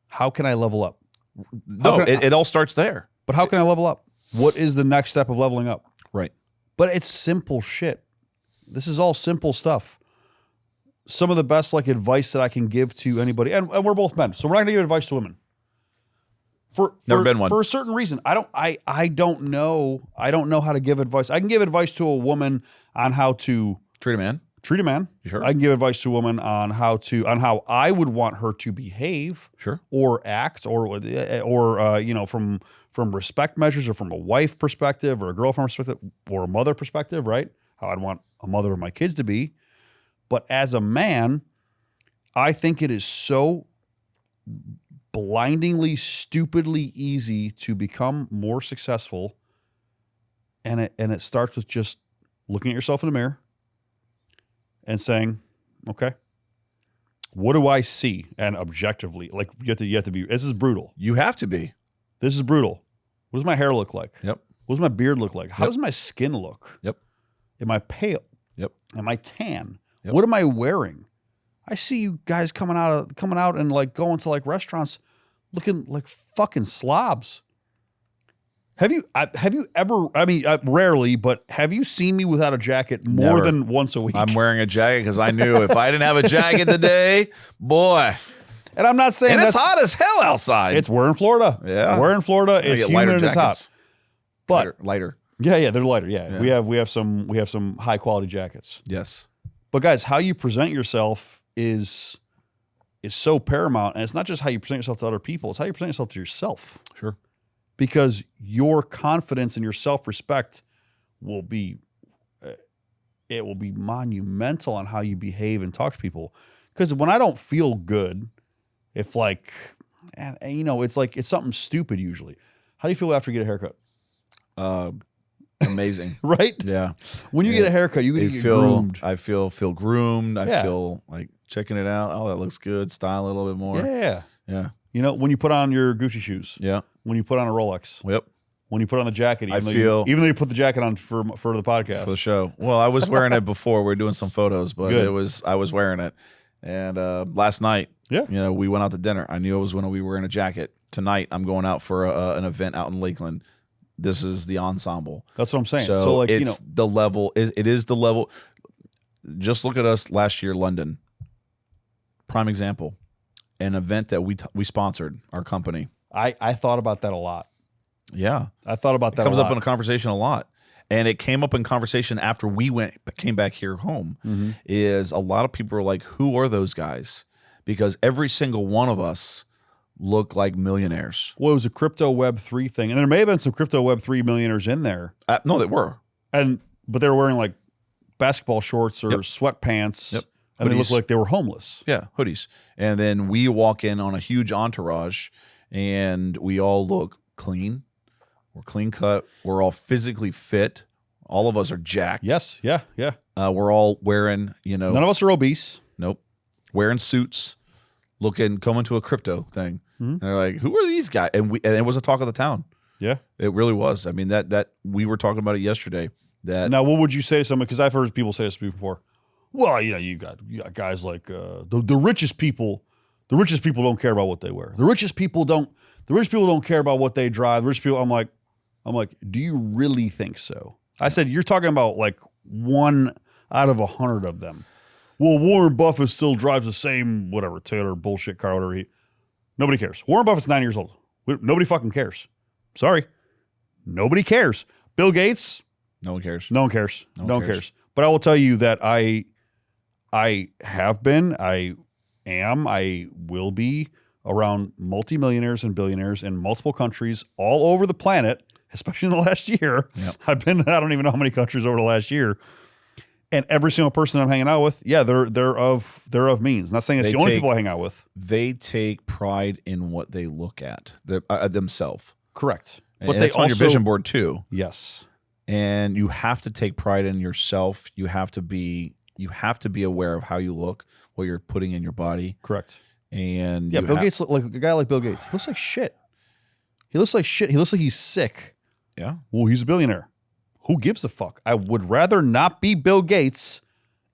how can I level up? It all starts there. But how can I level up? What is the next step of leveling up? Right. But it's simple shit. This is all simple stuff. Some of the best advice that I can give to anybody, and we're both men, so we're not gonna give advice to women. Never been one. For a certain reason. I don't know how to give advice. I can give advice to a woman on how to treat a man. Sure. I can give advice to a woman on how I would want her to behave, sure, or act, or from respect measures, or from a wife perspective, or a girlfriend perspective, or a mother perspective, right? How I'd want a mother of my kids to be. But as a man, I think it is so blindingly, stupidly easy to become more successful, and it starts with just looking at yourself in the mirror and saying, okay, what do I see? And objectively, you have to be, this is brutal. You have to be. This is brutal. What does my hair look like? Yep. What does my beard look like? How does my skin look? Yep. Am I pale? Yep. Am I tan? Yep. What am I wearing? I see you guys coming out and going to restaurants looking like fucking slobs. Have you ever, rarely, but have you seen me without a jacket more than once a week? I'm wearing a jacket because I knew if I didn't have a jacket today, boy. And I'm not saying it's hot as hell outside. We're in Florida. Yeah. We're in Florida. It's humid and it's hot. But lighter. Yeah, they're lighter. Yeah. We have some high quality jackets. Yes. But guys, how you present yourself is so paramount. And it's not just how you present yourself to other people, it's how you present yourself to yourself. Sure. Because your confidence and your self-respect will be monumental on how you behave and talk to people. Because when I don't feel good, it's something stupid usually. How do you feel after you get a haircut? Amazing. Right? Yeah. When you get a haircut, you get groomed. I feel groomed. I feel like checking it out. Oh, that looks good. Style it a little bit more. Yeah. Yeah. When you put on your Gucci shoes. Yeah. When you put on a Rolex. Yep. When you put on the jacket, even though you put the jacket on for the podcast. For the show. Well, I was wearing it before. We're doing some photos, but I was wearing it. And last night, we went out to dinner. I knew I was going to be wearing a jacket. Tonight, I'm going out for an event out in Lakeland. This is the ensemble. That's what I'm saying. So it's the level. It is the level. Just look at us last year, London. Prime example. An event that we sponsored, our company. I thought about that a lot. Yeah. I thought about that It comes up in a conversation a lot. And it came up in conversation after we came back here home, is a lot of people are like, who are those guys? Because every single one of us look like millionaires. Well, it was a crypto Web3 thing. And there may have been some crypto Web3 millionaires in there. No, they were. But they were wearing basketball shorts or sweatpants. Yep. And they looked like they were homeless. Yeah, hoodies. And then we walk in on a huge entourage and we all look clean. We're clean cut. We're all physically fit. All of us are jacked. Yes. Yeah. Yeah. We're all wearing, None of us are obese. Nope. Wearing suits, coming to a crypto thing. And they're like, who are these guys? And it was a talk of the town. Yeah. It really was. I mean, that we were talking about it yesterday. Now, what would you say to someone? Because I've heard people say this before. Well, you got guys like the richest people. The richest people don't care about what they wear. The richest people don't care about what they drive. The rich people. I'm like, do you really think so? I said, you're talking about 1 out of 100 of them. Well, Warren Buffett still drives the same whatever Taylor bullshit car. Nobody cares. Warren Buffett's 9 years old. Nobody fucking cares. Sorry. Nobody cares. Bill Gates. No one cares. No one cares. No one cares. But I will tell you that I have been, I am, I will be around multimillionaires and billionaires in multiple countries all over the planet, especially in the last year. Yep. I've been, I don't even know how many countries over the last year. And every single person I'm hanging out with, yeah, they're of means. Not saying it's the only people I hang out with. They take pride in what they look at themselves. Correct. But they also on your vision board too. Yes. And you have to take pride in yourself. You have to be aware of how you look, what you're putting in your body. Correct. And yeah, Bill Gates, like a guy like Bill Gates, he looks like shit. He looks like shit. He looks like he's sick. Yeah. Well, he's a billionaire. Who gives a fuck? I would rather not be Bill Gates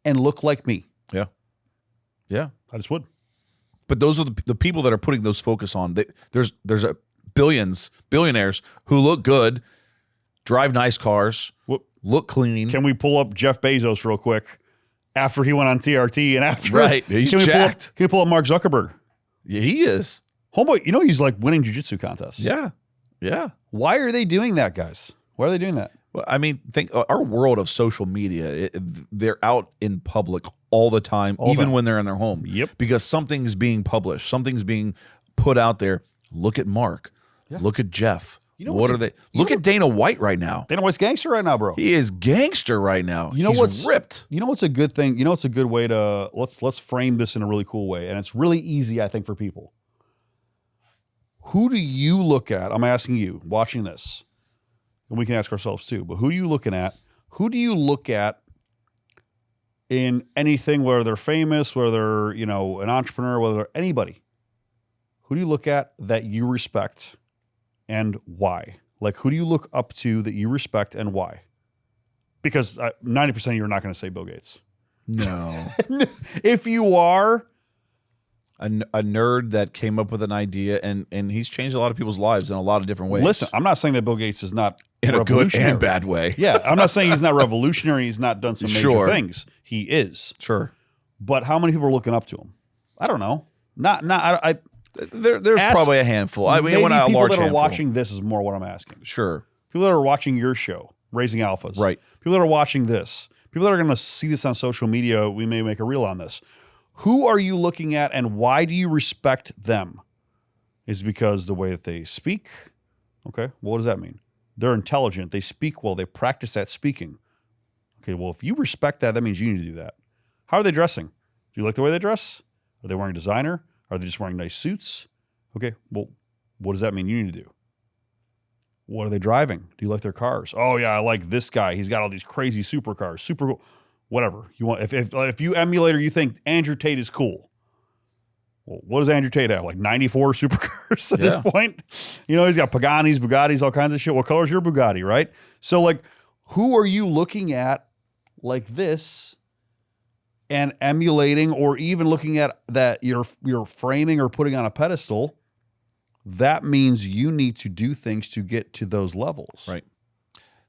and look like me. Yeah. Yeah. I just would. But those are the people that are putting those focus on. There's billionaires who look good, drive nice cars, look clean. Can we pull up Jeff Bezos real quick after he went on TRT and after? Right. He's jacked. Can we pull up Mark Zuckerberg? Yeah, he is. Homeboy, he's like winning jiu-jitsu contests. Yeah. Yeah. Why are they doing that, guys? Why are they doing that? Well, I mean, think our world of social media, they're out in public all the time, even when they're in their home. Yep. Because something's being published, something's being put out there. Look at Mark. Yeah. Look at Jeff. What are they? Look at Dana White right now. Dana White's gangster right now, bro. He is gangster right now. He's ripped. You know what's a good thing? You know what's a good way to let's frame this in a really cool way, and it's really easy, I think, for people. Who do you look at? I'm asking you, watching this, and we can ask ourselves too. But who are you looking at? Who do you look at in anything, whether they're famous, whether they're an entrepreneur, whether they're anybody? Who do you look at that you respect? And why? Like, who do you look up to that you respect and why? Because 90% of you are not going to say Bill Gates. No. If you are a nerd that came up with an idea, and he's changed a lot of people's lives in a lot of different ways. Listen, I'm not saying that Bill Gates is not in a good and bad way. Yeah, I'm not saying he's not revolutionary. He's not done some major things. He is. Sure. But how many people are looking up to him? I don't know. There's probably a handful. I mean, maybe a people large that are handful. watching this is more what I'm asking. Sure. People that are watching your show, Raising Alphas. Right. People that are watching this. People that are going to see this on social media, we may make a reel on this. Who are you looking at and why do you respect them? Is it because the way that they speak? Okay, well, what does that mean? They're intelligent. They speak well. They practice that speaking. Okay, well, if you respect that, that means you need to do that. How are they dressing? Do you like the way they dress? Are they wearing designer? Are they just wearing nice suits? Okay, well, what does that mean you need to do? What are they driving? Do you like their cars? Oh, yeah, I like this guy. He's got all these crazy supercars. Super cool. Whatever. You want if you emulate or you think Andrew Tate is cool. Well, what does Andrew Tate have? Like 94 supercars at this point? He's got Paganis, Bugattis, all kinds of shit. What color is your Bugatti, right? So, like, who are you looking at like this and emulating, or even looking at that you're framing or putting on a pedestal? That means you need to do things to get to those levels. Right.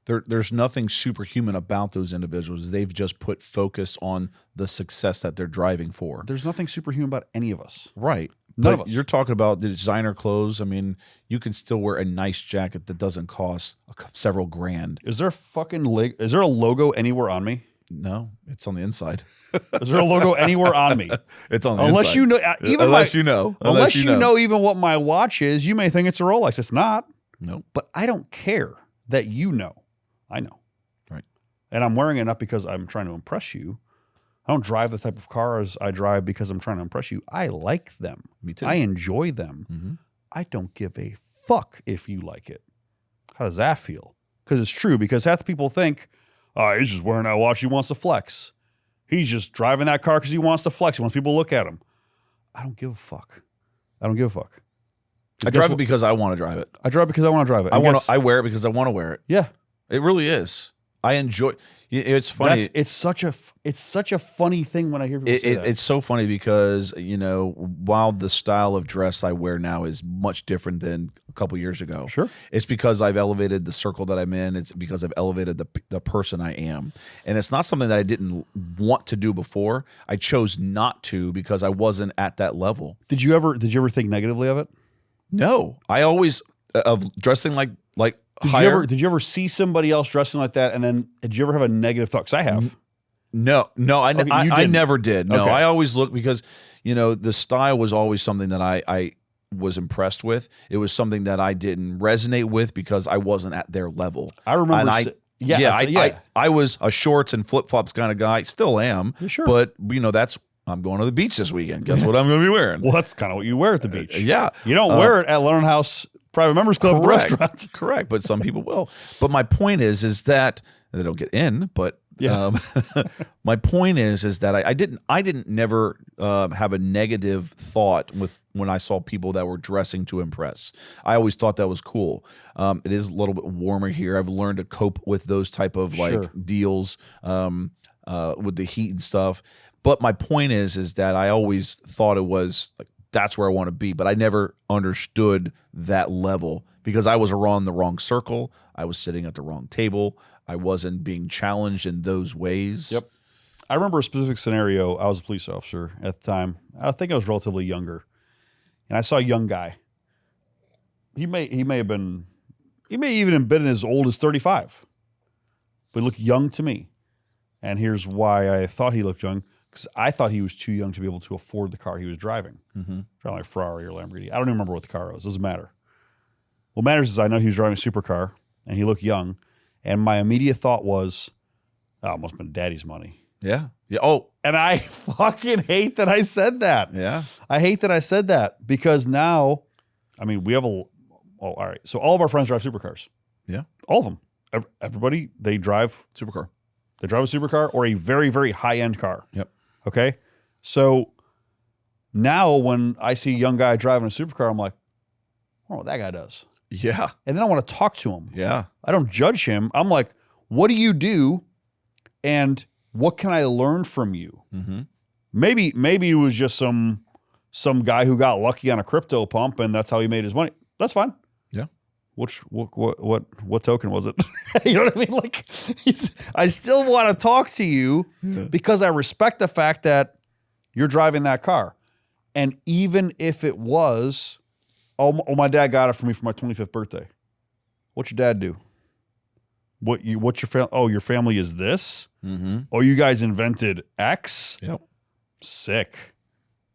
There's nothing superhuman about those individuals. They've just put focus on the success that they're driving for. There's nothing superhuman about any of us. Right. None of us. You're talking about the designer clothes. I mean, you can still wear a nice jacket that doesn't cost several grand. Is there a logo anywhere on me? No, it's on the inside. Is there a logo anywhere on me? It's on the unless inside. Unless you know even what my watch is, you may think it's a Rolex. It's not. No. But I don't care that you know. I know. Right. And I'm wearing it not because I'm trying to impress you. I don't drive the type of cars I drive because I'm trying to impress you. I like them. Me too. I enjoy them. Mm-hmm. I don't give a fuck if you like it. How does that feel? Because it's true. Because half the people think, oh, he's just wearing that watch. He wants to flex. He's just driving that car because he wants to flex. He wants people to look at him. I don't give a fuck. I don't give a fuck. I drive it because I want to drive it. I drive it because I want to drive it. I wear it because I want to wear it. Yeah. It really is. I enjoy. It's funny. It's such a funny thing when I hear people say that. It's so funny because while the style of dress I wear now is much different than a couple years ago. Sure. It's because I've elevated the circle that I'm in. It's because I've elevated the person I am, and it's not something that I didn't want to do before. I chose not to because I wasn't at that level. Did you ever think negatively of it? No, I always of dressing like. Did you ever see somebody else dressing like that, and then did you ever have a negative thought? Because I have. No, I never did. No, Okay. I always look because the style was always something that I was impressed with. It was something that I didn't resonate with because I wasn't at their level. I remember. I was a shorts and flip flops kind of guy. Still am. Yeah, sure. But I'm going to the beach this weekend. Guess what I'm going to be wearing? Well, that's kind of what you wear at the beach. Yeah, you don't wear it at Learn House Private Members Club restaurants. Correct, but some people will. But my point is that they don't get in. But my point is that I didn't never have a negative thought when I saw people that were dressing to impress. I always thought that was cool. It is a little bit warmer here. I've learned to cope with those type of deals with the heat and stuff. But my point is that I always thought it was like, that's where I want to be, but I never understood that level because I was around the wrong circle. I was sitting at the wrong table. I wasn't being challenged in those ways. Yep. I remember a specific scenario. I was a police officer at the time. I think I was relatively younger, and I saw a young guy. He may even have been as old as 35, but he looked young to me. And here's why I thought he looked young. Because I thought he was too young to be able to afford the car he was driving. Driving like a Ferrari or Lamborghini. I don't even remember what the car was. Doesn't matter. What matters is I know he was driving a supercar and he looked young. And my immediate thought was, oh, it must have been daddy's money. Yeah. Yeah. Oh. And I fucking hate that I said that. Yeah. I hate that I said that because now, I mean, we have all right. So all of our friends drive supercars. Yeah. All of them. Everybody, they drive Supercar. They drive a supercar or a very, very high-end car. Yep. Okay? So now when I see a young guy driving a supercar, I'm like, I don't know what that guy does. Yeah. And then I want to talk to him. Yeah. I don't judge him. I'm like, what do you do? And what can I learn from you? Mm-hmm. Maybe it was just some guy who got lucky on a crypto pump and that's how he made his money. That's fine. Yeah. What token was it? You know what I mean? Like, I still want to talk to you because I respect the fact that you're driving that car. And even if it was, my dad got it for me for my 25th birthday. What's your dad do? What's your family? Oh, your family is this? Mm-hmm. Oh, you guys invented X? Yep. Sick.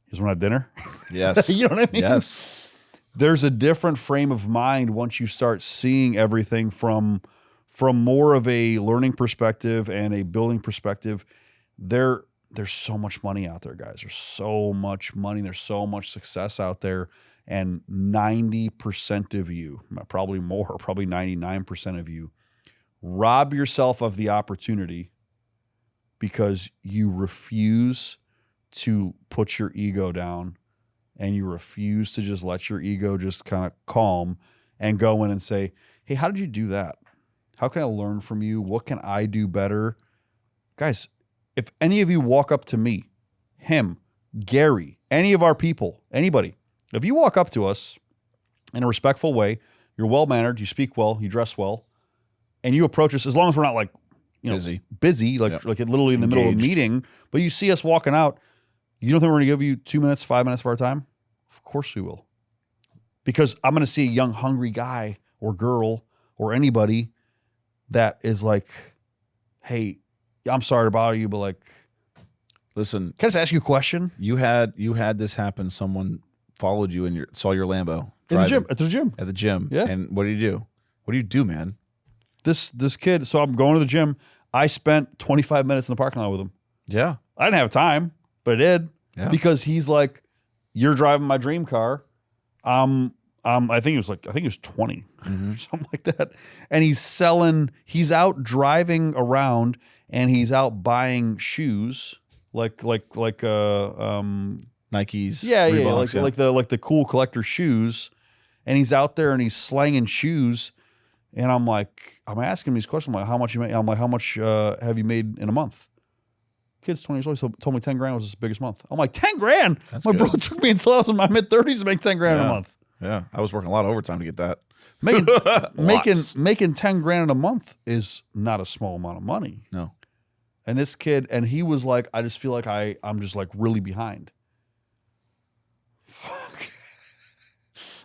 Here's one at dinner. Yes. You know what I mean? Yes. There's a different frame of mind once you start seeing everything from more of a learning perspective and a building perspective. There's so much money out there, guys. There's so much money. There's so much success out there. And 90% of you, probably more, probably 99% of you, rob yourself of the opportunity because you refuse to put your ego down and you refuse to just let your ego just kind of calm and go in and say, hey, how did you do that? How can I learn from you? What can I do better? Guys, if any of you walk up to me, him, Gary, any of our people, anybody, if you walk up to us in a respectful way, you're well-mannered, you speak well, you dress well, and you approach us, as long as we're not like, busy, like literally in the middle of a meeting, but you see us walking out, you don't think we're going to give you 2 minutes, 5 minutes of our time? Of course we will. Because I'm going to see a young, hungry guy or girl or anybody that is like, hey, I'm sorry to bother you, but like, listen, can I just ask you a question? You had this happen. Someone followed you and saw your Lambo at the gym. At the gym. Yeah. And what do you do? What do you do, man? This kid, so I'm going to the gym. I spent 25 minutes in the parking lot with him. Yeah. I didn't have time, but I did. Yeah. Because he's like, you're driving my dream car. I think he was 20, something like that. And he's out driving around and he's out buying shoes like Nikes. Yeah, Reeboks, like the cool collector shoes. And he's out there and he's slanging shoes. And I'm asking him these questions. I'm like, how much you make? I'm like, how much have you made in a month? Kid's 20 years old. So told me 10 grand was his biggest month. I'm like, 10 grand? That's my good. brother took me until I was in my mid-30s to make 10 grand in a month. Yeah, I was working a lot of overtime to get that. Making 10 grand in a month is not a small amount of money. No. And this kid, and he was like, I just feel like I'm just like really behind. Fuck.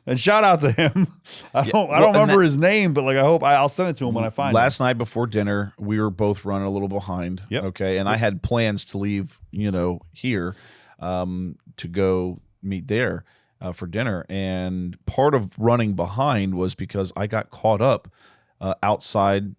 And shout out to him. I don't remember his name, but like I'll send it to him when I find him. Last night before dinner, we were both running a little behind. Yep. Okay. And I had plans to leave, here to go meet there for dinner. And part of running behind was because I got caught up outside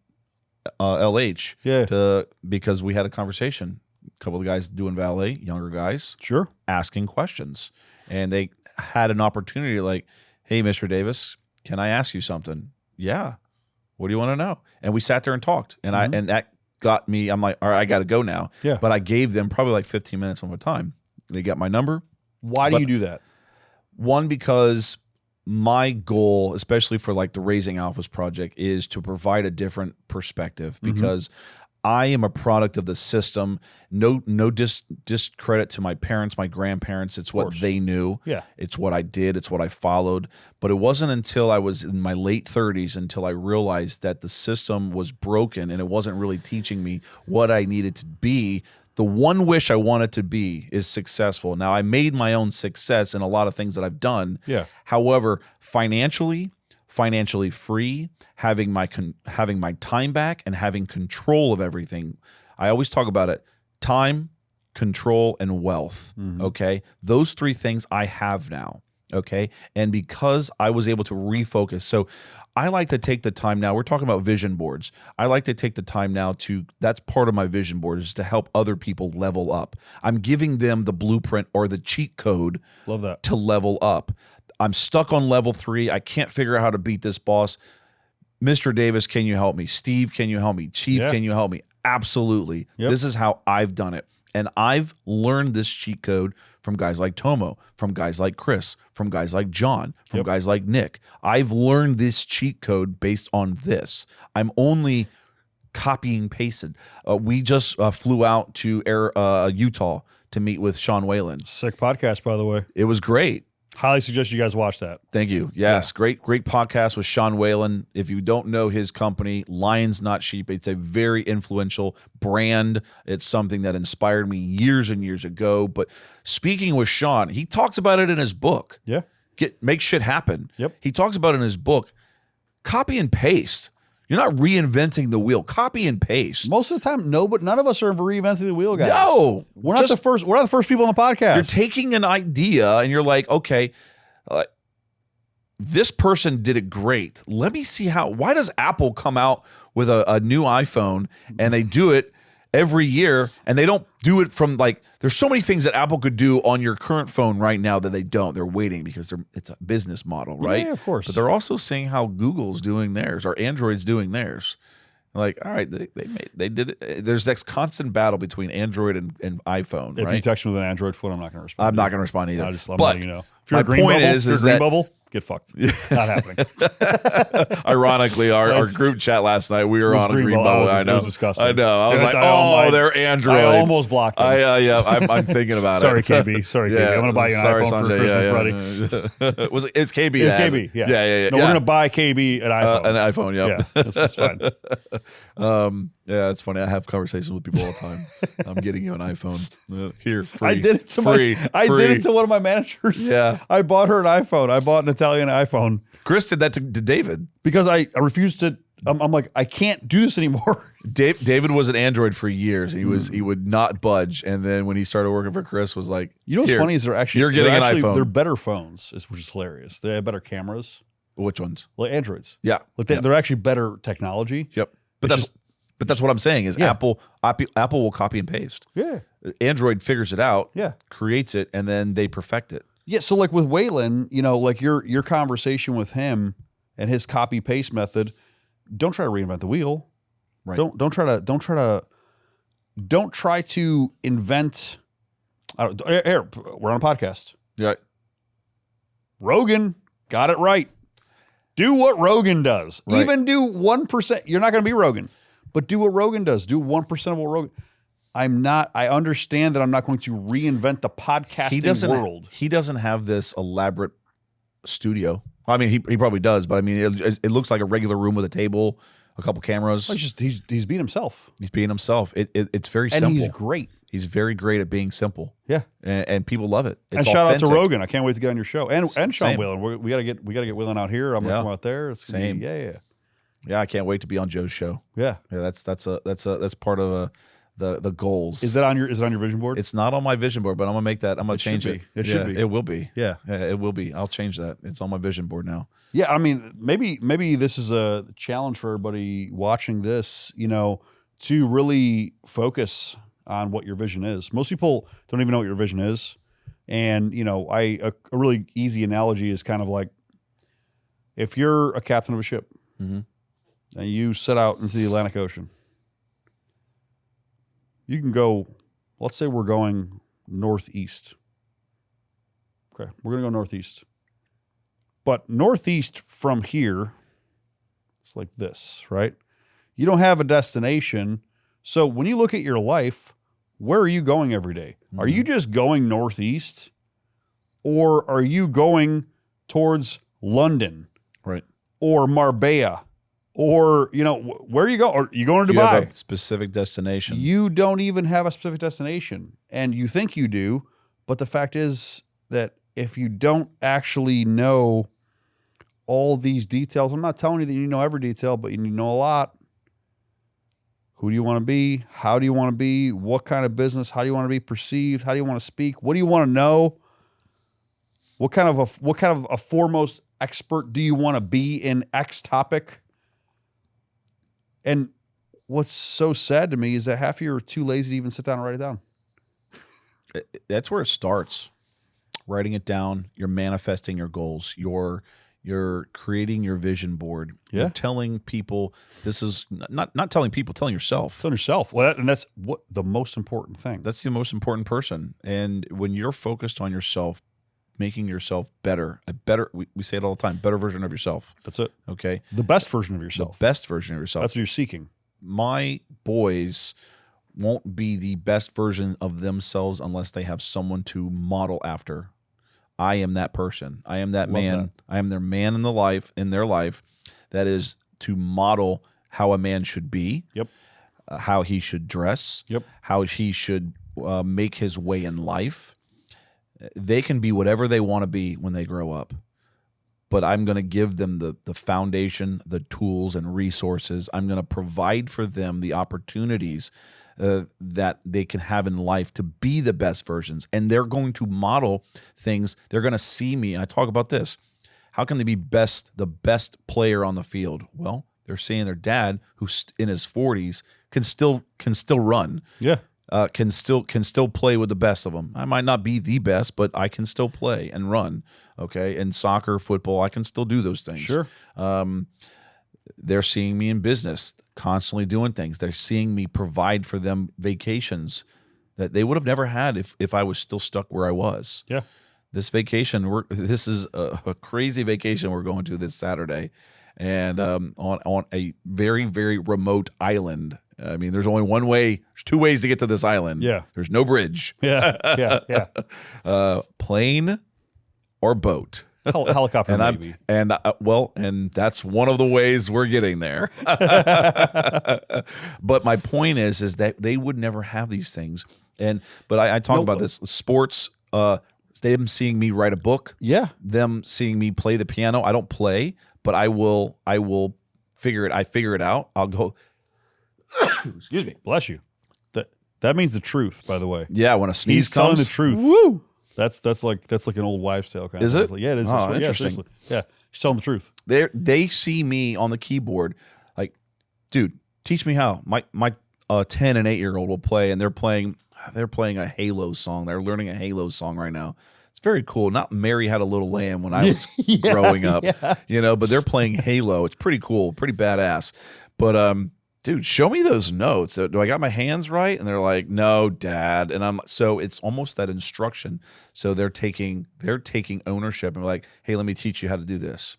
LH. Yeah. Because we had a conversation. A couple of guys doing valet, younger guys. Sure. Asking questions. And they had an opportunity like, hey, Mr. Davis, can I ask you something? Yeah. What do you want to know? And we sat there and talked. And and that got me, I'm like, all right, I got to go now. Yeah. But I gave them probably like 15 minutes of my time. They got my number. Why do you do that? One, because my goal, especially for like the Raising Alphas project, is to provide a different perspective because I am a product of the system. No discredit to my parents, my grandparents. It's what they knew. Yeah. It's what I did. It's what I followed. But it wasn't until I was in my late 30s until I realized that the system was broken and it wasn't really teaching me what I needed to be. The one wish I wanted to be is successful. Now, I made my own success in a lot of things that I've done. Yeah. However, financially free, having my time back and having control of everything. I always talk about it: time, control, and wealth. Okay, those three things I have now. Okay, and because I was able to refocus, so I like to take the time now. We're talking about vision boards. I like to take the time now that's part of my vision board, is to help other people level up. I'm giving them the blueprint or the cheat code. Love that. To level up. I'm stuck on level 3. I can't figure out how to beat this boss. Mr. Davis, can you help me? Steve, can you help me? Chief, can you help me? Absolutely. Yep. This is how I've done it. And I've learned this cheat code from guys like Tomo, from guys like Chris, from guys like John, from guys like Nick. I've learned this cheat code based on this. I'm only copying pasted. We just flew out to Utah to meet with Sean Whalen. Sick podcast, by the way. It was great. Highly suggest you guys watch that. Thank you. Yes, great podcast with Sean Whalen. If you don't know his company, Lions Not Sheep, it's a very influential brand. It's something that inspired me years and years ago. But speaking with Sean, he talks about it in his book. Yeah. Make shit happen. Yep. He talks about it in his book. Copy and paste. You're not reinventing the wheel. Copy and paste. Most of the time, no, but none of us are reinventing the wheel, guys. No, we're not the first. We're not the first people on the podcast. You're taking an idea and you're like, okay, this person did it great. Let me see why does Apple come out with a new iPhone and they do it every year and they don't do it from there's so many things that Apple could do on your current phone right now that they don't. They're waiting because it's a business model, right? Yeah, of course. But they're also seeing how Google's doing theirs or Android's doing theirs. Like, all right, they did it. There's this constant battle between Android and iPhone. If you text me with an Android phone, I'm not going to respond. I'm not going to respond either. I'm letting you know. If you're my a green point bubble, is that bubble, get fucked. Not happening. Ironically, our group chat last night, we were on a green bubble. I know. It was disgusting. I know. I was like, they're Android. I almost blocked them. I'm thinking about Sorry, it. KB. Sorry, KB. I'm going to buy you an iPhone for Christmas, buddy. It's KB. It's KB. Yeah. Yeah. No, we're going to buy KB an iPhone. An iPhone, yeah. That's fine. Yeah, it's funny. I have conversations with people all the time. I'm getting you an iPhone. Here, free. I did it to did it to one of my managers. Yeah. I bought her an iPhone. I bought an Italian iPhone. Chris did that to David. Because I refused to. I'm like, I can't do this anymore. David was an Android for years. He would not budge. And then when he started working for Chris, was like, you know what's funny is you're getting an iPhone. They're better phones, which is hilarious. They have better cameras. Which ones? Like Androids. Yeah. They're actually better technology. Yep. But that's what I'm saying is Apple will copy and paste. Yeah. Android figures it out. Yeah. Creates it, and then they perfect it. Yeah. So like with Whalen, like your conversation with him and his copy paste method, don't try to reinvent the wheel. Right. Don't try to invent. Here, we're on a podcast. Yeah. Rogan got it right. Do what Rogan does. Right. Even do 1%. You're not going to be Rogan, but do what Rogan does. Do 1% of what Rogan. I understand that I'm not going to reinvent the podcasting world. He doesn't have this elaborate studio. I mean, he probably does, but I mean, it looks like a regular room with a table, a couple cameras. He's being himself. He's being himself. It's very simple. And he's great. He's very great at being simple. Yeah, and people love it. It's and shout authentic. out to Rogan. I can't wait to get on your show. And Sean Same. Whalen. We gotta get Whalen out here. I'm gonna come out there. It's Same. Yeah, I can't wait to be on Joe's show. Yeah. That's part of the goals. Is it on your vision board? It's not on my vision board, but I'm gonna make that. I'm gonna change it. It should be. It will be. Yeah. It will be. I'll change that. It's on my vision board now. Yeah, I mean, maybe this is a challenge for everybody watching this, to really focus on what your vision is. Most people don't even know what your vision is. And, a really easy analogy is kind of like if you're a captain of a ship and you set out into the Atlantic Ocean, you can go, let's say we're going northeast. Okay, we're going to go northeast. But northeast from here, it's like this, right? You don't have a destination. So when you look at your life, where are you going every day? Mm-hmm. Are you just going northeast? Or are you going towards London? Right. Or Marbella? Or, where are you going? Are you going to Dubai? You have a specific destination. You don't even have a specific destination. And you think you do, but the fact is that if you don't actually know all these details, I'm not telling you that you know every detail, but you know a lot. Who do you want to be? How do you want to be? What kind of business? How do you want to be perceived? How do you want to speak? What do you want to know? What kind of a foremost expert do you want to be in X topic? And what's so sad to me is that half of you are too lazy to even sit down and write it down. That's where it starts. Writing it down, you're manifesting your goals, you're creating your vision board. Yeah. You're telling people this is not telling people, telling yourself. Telling yourself. Well, and that's what the most important thing. That's the most important person. And when you're focused on yourself, making yourself better, we say it all the time, better version of yourself. That's it. Okay. The best version of yourself. The best version of yourself. That's what you're seeking. My boys won't be the best version of themselves unless they have someone to model after. I am that person. I am that man. I am their man in their life that is to model how a man should be. Yep. How he should dress. Yep. How he should make his way in life. They can be whatever they want to be when they grow up. But I'm going to give them the foundation, the tools and resources. I'm going to provide for them the opportunities that they can have in life to be the best versions. And they're going to model things. They're going to see me. And I talk about this. How can they be the best player on the field? Well, they're seeing their dad, who's in his 40s, can still run. Yeah. Can still play with the best of them. I might not be the best, but I can still play and run. Okay, and soccer, football, I can still do those things. Sure. They're seeing me in business, constantly doing things. They're seeing me provide for them vacations that they would have never had if I was still stuck where I was. Yeah. This vacation, this is a crazy vacation we're going to this Saturday, and on a very, very remote island. I mean, there's only one way. There's two ways to get to this island. Yeah. There's no bridge. Yeah. Plane or boat. Helicopter, maybe. And that's one of the ways we're getting there. But my point is that they would never have these things. But I talk about this sports. Them seeing me write a book. Yeah. Them seeing me play the piano. I don't play, but I will figure it. I figure it out. I'll go. Excuse me. Bless you. That means the truth, by the way. Yeah, when a sneeze He's telling comes, the truth. Woo! That's like an old wives' tale kind Is of it? thing. Yeah, it is. Oh, Yeah, interesting. Yeah, he's telling the truth. They see me on the keyboard, like, dude, teach me how. My 10 and 8-year-old will play, and they're playing a Halo song. They're learning a Halo song right now. It's very cool. Not Mary Had a Little Lamb when I was growing up, but they're playing Halo. It's pretty cool, pretty badass. But dude, show me those notes. Do I got my hands right? And they're like, no, Dad. And so it's almost that instruction. So they're taking ownership and like, hey, let me teach you how to do this.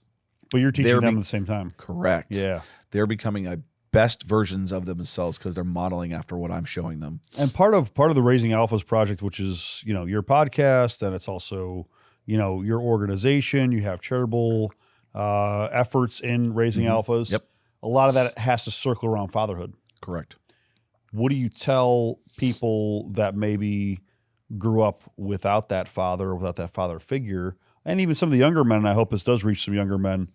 But you're teaching they're them at the same time. correct. Yeah. They're becoming a best versions of themselves because they're modeling after what I'm showing them. And part of the Raising Alphas project, which is, your podcast, and it's also, your organization, you have charitable efforts in raising alphas. Yep. A lot of that has to circle around fatherhood. Correct. What do you tell people that maybe grew up without that father or without that father figure, and even some of the younger men, and I hope this does reach some younger men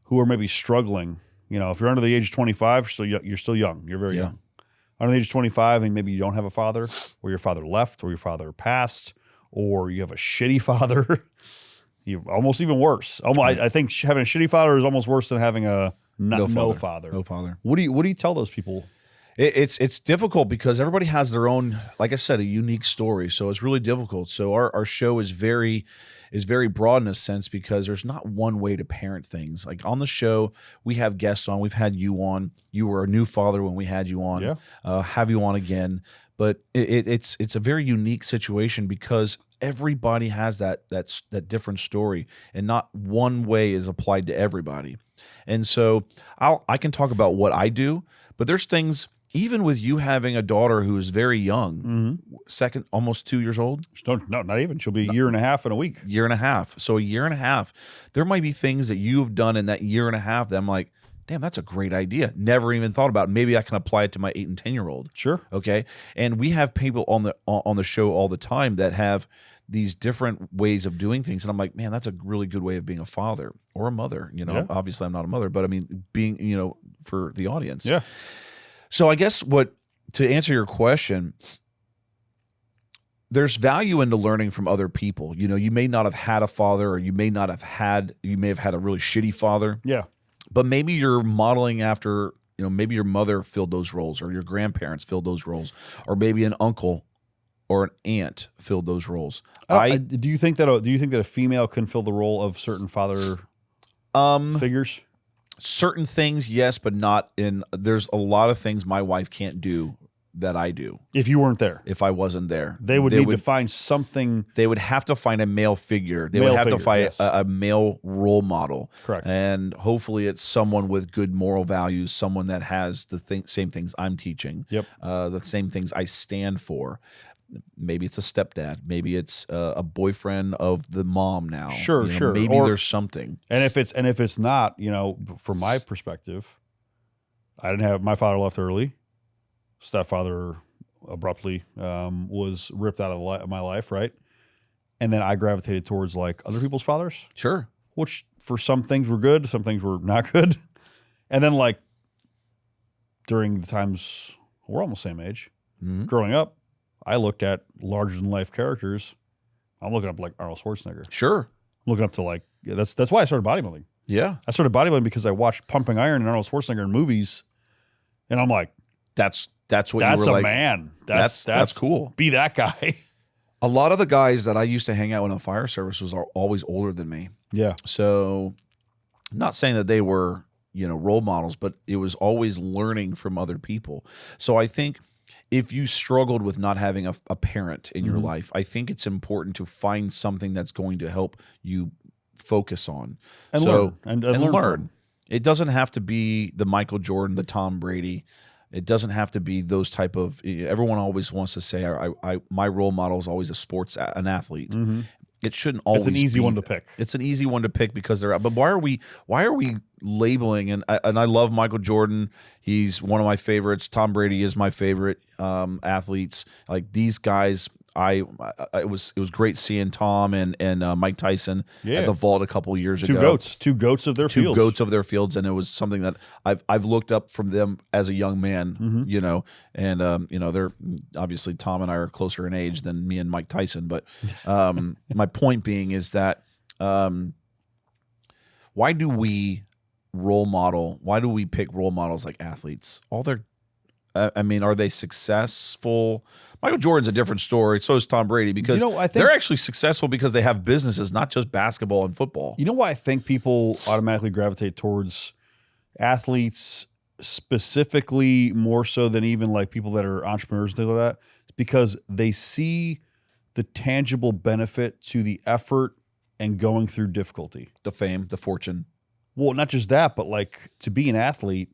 who are maybe struggling? If you're under the age of 25, so you're still young. You're very young. Under the age of 25, and maybe you don't have a father, or your father left, or your father passed, or you have a shitty father. You almost even worse. I think having a shitty father is almost worse than having a no father. No father. What do you tell those people? It's difficult because everybody has their own, like I said, a unique story. So it's really difficult. So our show is very broad in a sense because there's not one way to parent things. Like on the show, we have guests on. We've had you on. You were a new father when we had you on. Yeah. Have you on again. But it's a very unique situation because everybody has that different story, and not one way is applied to everybody. And so I can talk about what I do, but there's things. Even with you having a daughter who is very young, second, almost 2 years old. No, not even. She'll be a year and a half in a week. Year and a half. So a year and a half. There might be things that you have done in that year and a half that I'm like, damn, that's a great idea. Never even thought about it. Maybe I can apply it to my 8 and 10-year-old. Sure. Okay. And we have people on the show all the time that have these different ways of doing things. And I'm like, man, that's a really good way of being a father or a mother. Obviously I'm not a mother, but I mean, being, for the audience. Yeah. So I guess to answer your question, there's value into learning from other people. You may not have had a father, or you may have had a really shitty father. Yeah. But maybe you're modeling after, maybe your mother filled those roles, or your grandparents filled those roles, or maybe an uncle or an aunt filled those roles. Do you think that a female can fill the role of certain father figures? Certain things, yes, but not in. There's a lot of things my wife can't do that I do. If you weren't there, if I wasn't there, they would need to find something. They would have to find a male figure. They would have to find a male role model. Correct. And hopefully, it's someone with good moral values, someone that has the same things I'm teaching. Yep. The same things I stand for. Maybe it's a stepdad. Maybe it's a boyfriend of the mom now. Sure. Maybe there's something. And if it's not, from my perspective, my father left early. Stepfather abruptly was ripped out of my life, right? And then I gravitated towards like other people's fathers. Sure. Which for some things were good, some things were not good. And then like during the times we're almost the same age, growing up, I looked at larger than life characters. I'm looking up like Arnold Schwarzenegger. Sure. I'm looking up to that's why I started bodybuilding. Yeah. I started bodybuilding because I watched Pumping Iron and Arnold Schwarzenegger in movies, and I'm like, that's what you were that's a like. Man. That's cool. Be that guy. A lot of the guys that I used to hang out with in the fire services are always older than me. Yeah. So I'm not saying that they were, role models, but it was always learning from other people. So I think if you struggled with not having a parent in your life, I think it's important to find something that's going to help you focus on. And learn. And learn. It doesn't have to be the Michael Jordan, the Tom Brady. It doesn't have to be those type of. Everyone always wants to say, my role model is always an athlete. It shouldn't always. It's an easy one to pick. It's an easy one to pick because they're. But why are we labeling? And I love Michael Jordan. He's one of my favorites. Tom Brady is my favorite athletes. Like these guys. It was great seeing Tom and Mike Tyson at the vault a couple years ago. Two goats of their fields. Two goats of their fields, and it was something that I've looked up from them as a young man, and they're obviously Tom and I are closer in age than me and Mike Tyson, but my point being is that why do we pick role models like athletes? Are they successful? Michael Jordan's a different story. So is Tom Brady because I think they're actually successful because they have businesses, not just basketball and football. You know why I think people automatically gravitate towards athletes specifically more so than even like people that are entrepreneurs and things like that? It's because they see the tangible benefit to the effort and going through difficulty. The fame, the fortune. Well, not just that, but like to be an athlete,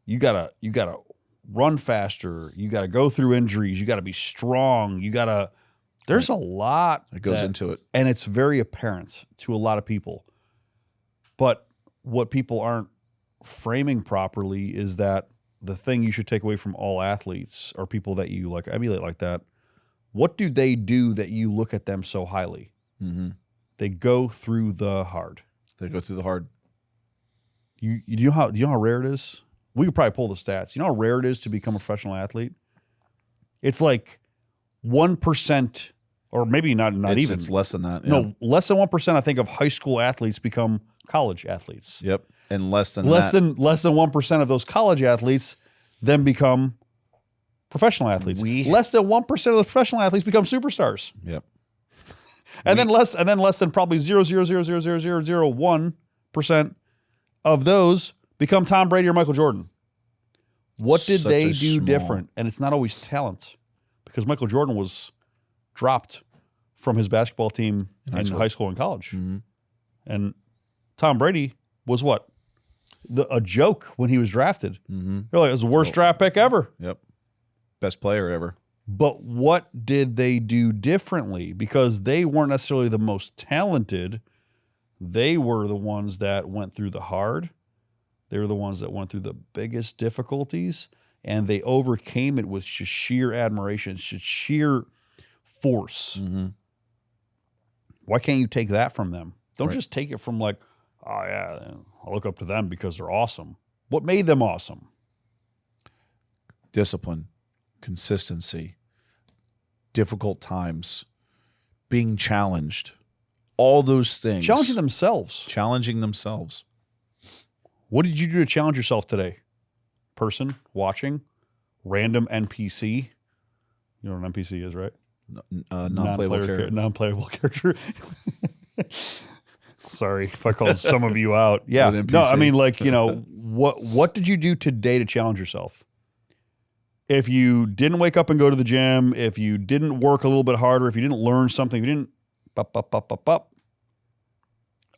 you gotta run faster. You gotta go through injuries. You gotta be strong. There's a lot It goes into it. and it's very apparent to a lot of people. But what people aren't framing properly is that the thing you should take away from all athletes or people that you like emulate like that. What do they do that you look at them so highly? Mm-hmm. They go through the hard. They go through the hard. You know how rare it is? We could probably pull the stats. You know how rare it is to become a professional athlete? It's like 1%, or maybe not even. It's less than that. Yeah. No, less than 1%, I think, of high school athletes become college athletes. Yep. And less than 1% of those college athletes then become professional athletes. Less than 1% of the professional athletes become superstars. Yep. And then less than probably 0.0000001% of those become Tom Brady or Michael Jordan. What did they do different? And it's not always talent, because Michael Jordan was dropped from his basketball team in high school and college. Mm-hmm. And Tom Brady was what? A joke when he was drafted. Mm-hmm. They're like, it was the worst draft pick ever. Yep. Best player ever. But what did they do differently? Because they weren't necessarily the most talented. They were the ones that went through the hard. They were the ones that went through the biggest difficulties, and they overcame it with just sheer admiration, just sheer force. Mm-hmm. Why can't you take that from them? Don't just take it from like, oh yeah, I look up to them because they're awesome. What made them awesome? Discipline, consistency, difficult times, being challenged, all those things. Challenging themselves. What did you do to challenge yourself today? Person watching, random NPC. You know what an NPC is, right? Non-playable character. Sorry if I called some of you out. Yeah. No, I mean, like, you know, what did you do today to challenge yourself? If you didn't wake up and go to the gym, if you didn't work a little bit harder, if you didn't learn something, if you didn't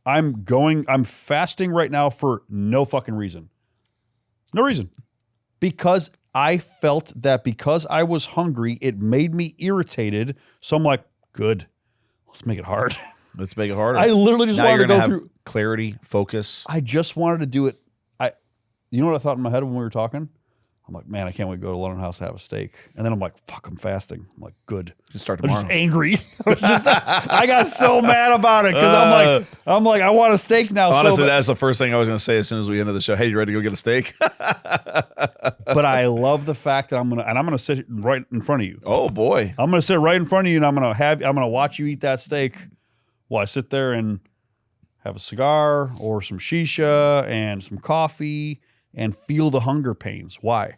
I'm fasting right now for no fucking reason. No reason. Because I felt that because I was hungry, it made me irritated. So I'm like, good. Let's make it hard. Let's make it harder. I literally just wanted to go through clarity, focus. I just wanted to do it. You know what I thought in my head when we were talking? I'm like, man, I can't wait to go to London House to have a steak. And then I'm like, fuck, I'm fasting. I'm like, good. Just start I'm tomorrow. just angry. I got so mad about it because I'm like, I want a steak now. Honestly, that's the first thing I was going to say as soon as we ended the show. Hey, you ready to go get a steak? But I love the fact that I'm gonna sit right in front of you. Oh boy, I'm gonna sit right in front of you, and I'm gonna watch you eat that steak while I sit there and have a cigar or some shisha and some coffee and feel the hunger pains. Why?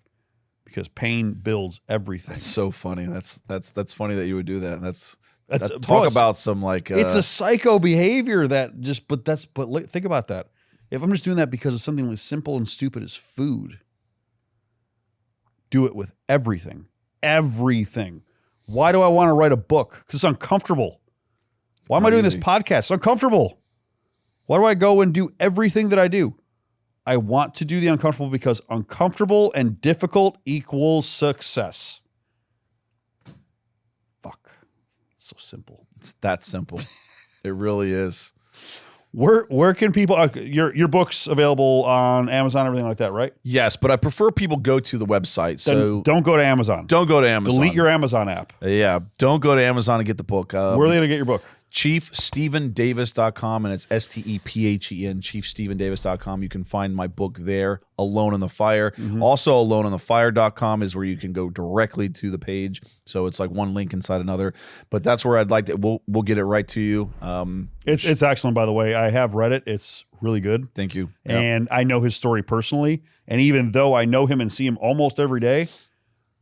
Because pain builds everything. That's so funny. That's funny that you would do that. That's talk bro, about some like it's a psycho behavior that just but think about that. If I'm just doing that because of something as simple and stupid as food, do it with everything. Everything. Why do I want to write a book? Because it's uncomfortable. Why am I doing this podcast? It's uncomfortable. Why do I go and do everything that I do? I want to do the uncomfortable because uncomfortable and difficult equals success. Fuck. It's so simple. It's that simple. It really is. Where can people your book's available on Amazon, everything like that, right? Yes, but I prefer people go to the website. So don't go to Amazon. Don't go to Amazon. Delete your Amazon app. Yeah, don't go to Amazon and get the book. Where are they going to get your book? ChiefStephenDavis.com, and it's STEPHEN, ChiefStephenDavis.com. You can find my book there, Alone in the Fire. Mm-hmm. Also, AloneInTheFire.com is where you can go directly to the page. So it's like one link inside another. But that's where I'd like to. We'll get it right to you. It's excellent, by the way. I have read it. It's really good. Thank you. And I know his story personally. And even though I know him and see him almost every day,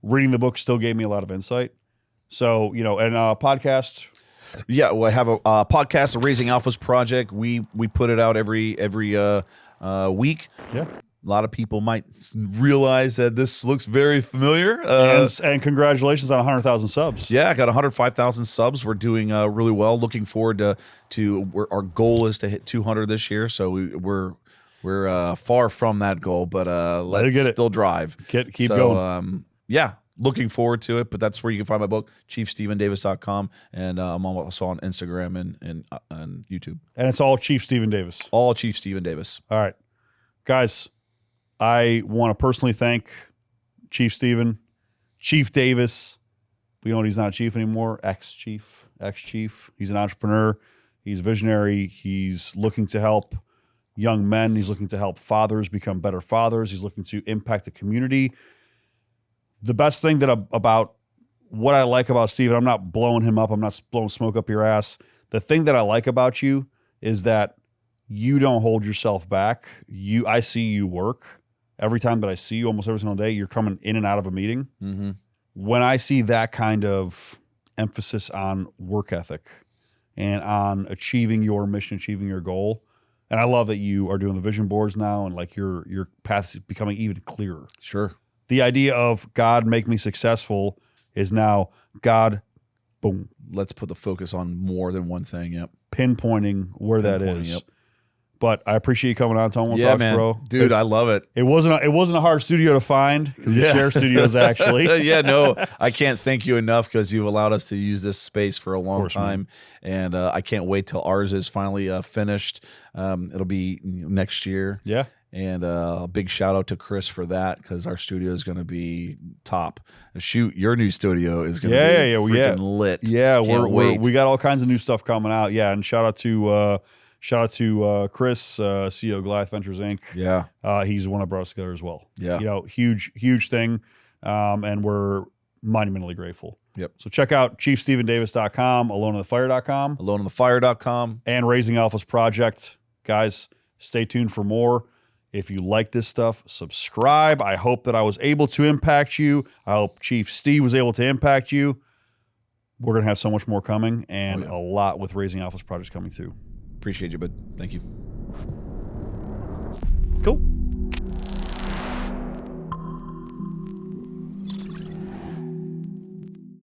reading the book still gave me a lot of insight. So, you know, and podcast. Yeah, well, I have a podcast, the Raising Alphas Project. We put it out every week. Yeah. A lot of people might realize that this looks very familiar. And congratulations on 100,000 subs. Yeah, I got 105,000 subs. We're doing really well. Looking forward to our goal is to hit 200 this year. So we're We're far from that goal, but let's get it. still drive. Keep going. Yeah, looking forward to it. But that's where you can find my book, ChiefStephenDavis.com, and I'm also on Instagram and YouTube. And it's all Chief Stephen Davis. All Chief Stephen Davis. All right. Guys, I want to personally thank Chief Stephen, Chief Davis. We know he's not a chief anymore. Ex-chief. He's an entrepreneur. He's a visionary. He's looking to help young men. He's looking to help fathers become better fathers. He's looking to impact the community. The best thing about what I like about Stephen, I'm not blowing him up. I'm not blowing smoke up your ass. The thing that I like about you is that you don't hold yourself back. I see you work. Every time that I see you, almost every single day, you're coming in and out of a meeting. Mm-hmm. When I see that kind of emphasis on work ethic and on achieving your mission, achieving your goal, and I love that you are doing the vision boards now and like your path is becoming even clearer. Sure. The idea of God make me successful is now God, boom. Let's put the focus on more than one thing. Yep. Pinpointing where that is. Yep. But I appreciate you coming on Tomo Yeah, Talks, man. bro. Dude, I love it. It wasn't a hard studio to find because we share studios actually. Yeah, no, I can't thank you enough because you've allowed us to use this space for a long time, man. and I can't wait till ours is finally finished. It'll be next year. Yeah. And a big shout out to Chris for that because our studio is going to be top. Shoot, your new studio is going to be freaking lit. Yeah, we got all kinds of new stuff coming out. Yeah, and shout out to Chris, CEO of Goliath Ventures Inc. Yeah, he's the one that brought us together as well. Yeah, huge thing, and we're monumentally grateful. Yep. So check out ChiefStephenDavis.com, AloneInTheFire.com, AloneInTheFire.com, and Raising Alphas Project. Guys, stay tuned for more. If you like this stuff, subscribe. I hope that I was able to impact you. I hope Chief Steve was able to impact you. We're going to have so much more coming and a lot with Raising Alphas projects coming too. Appreciate you, bud. Thank you.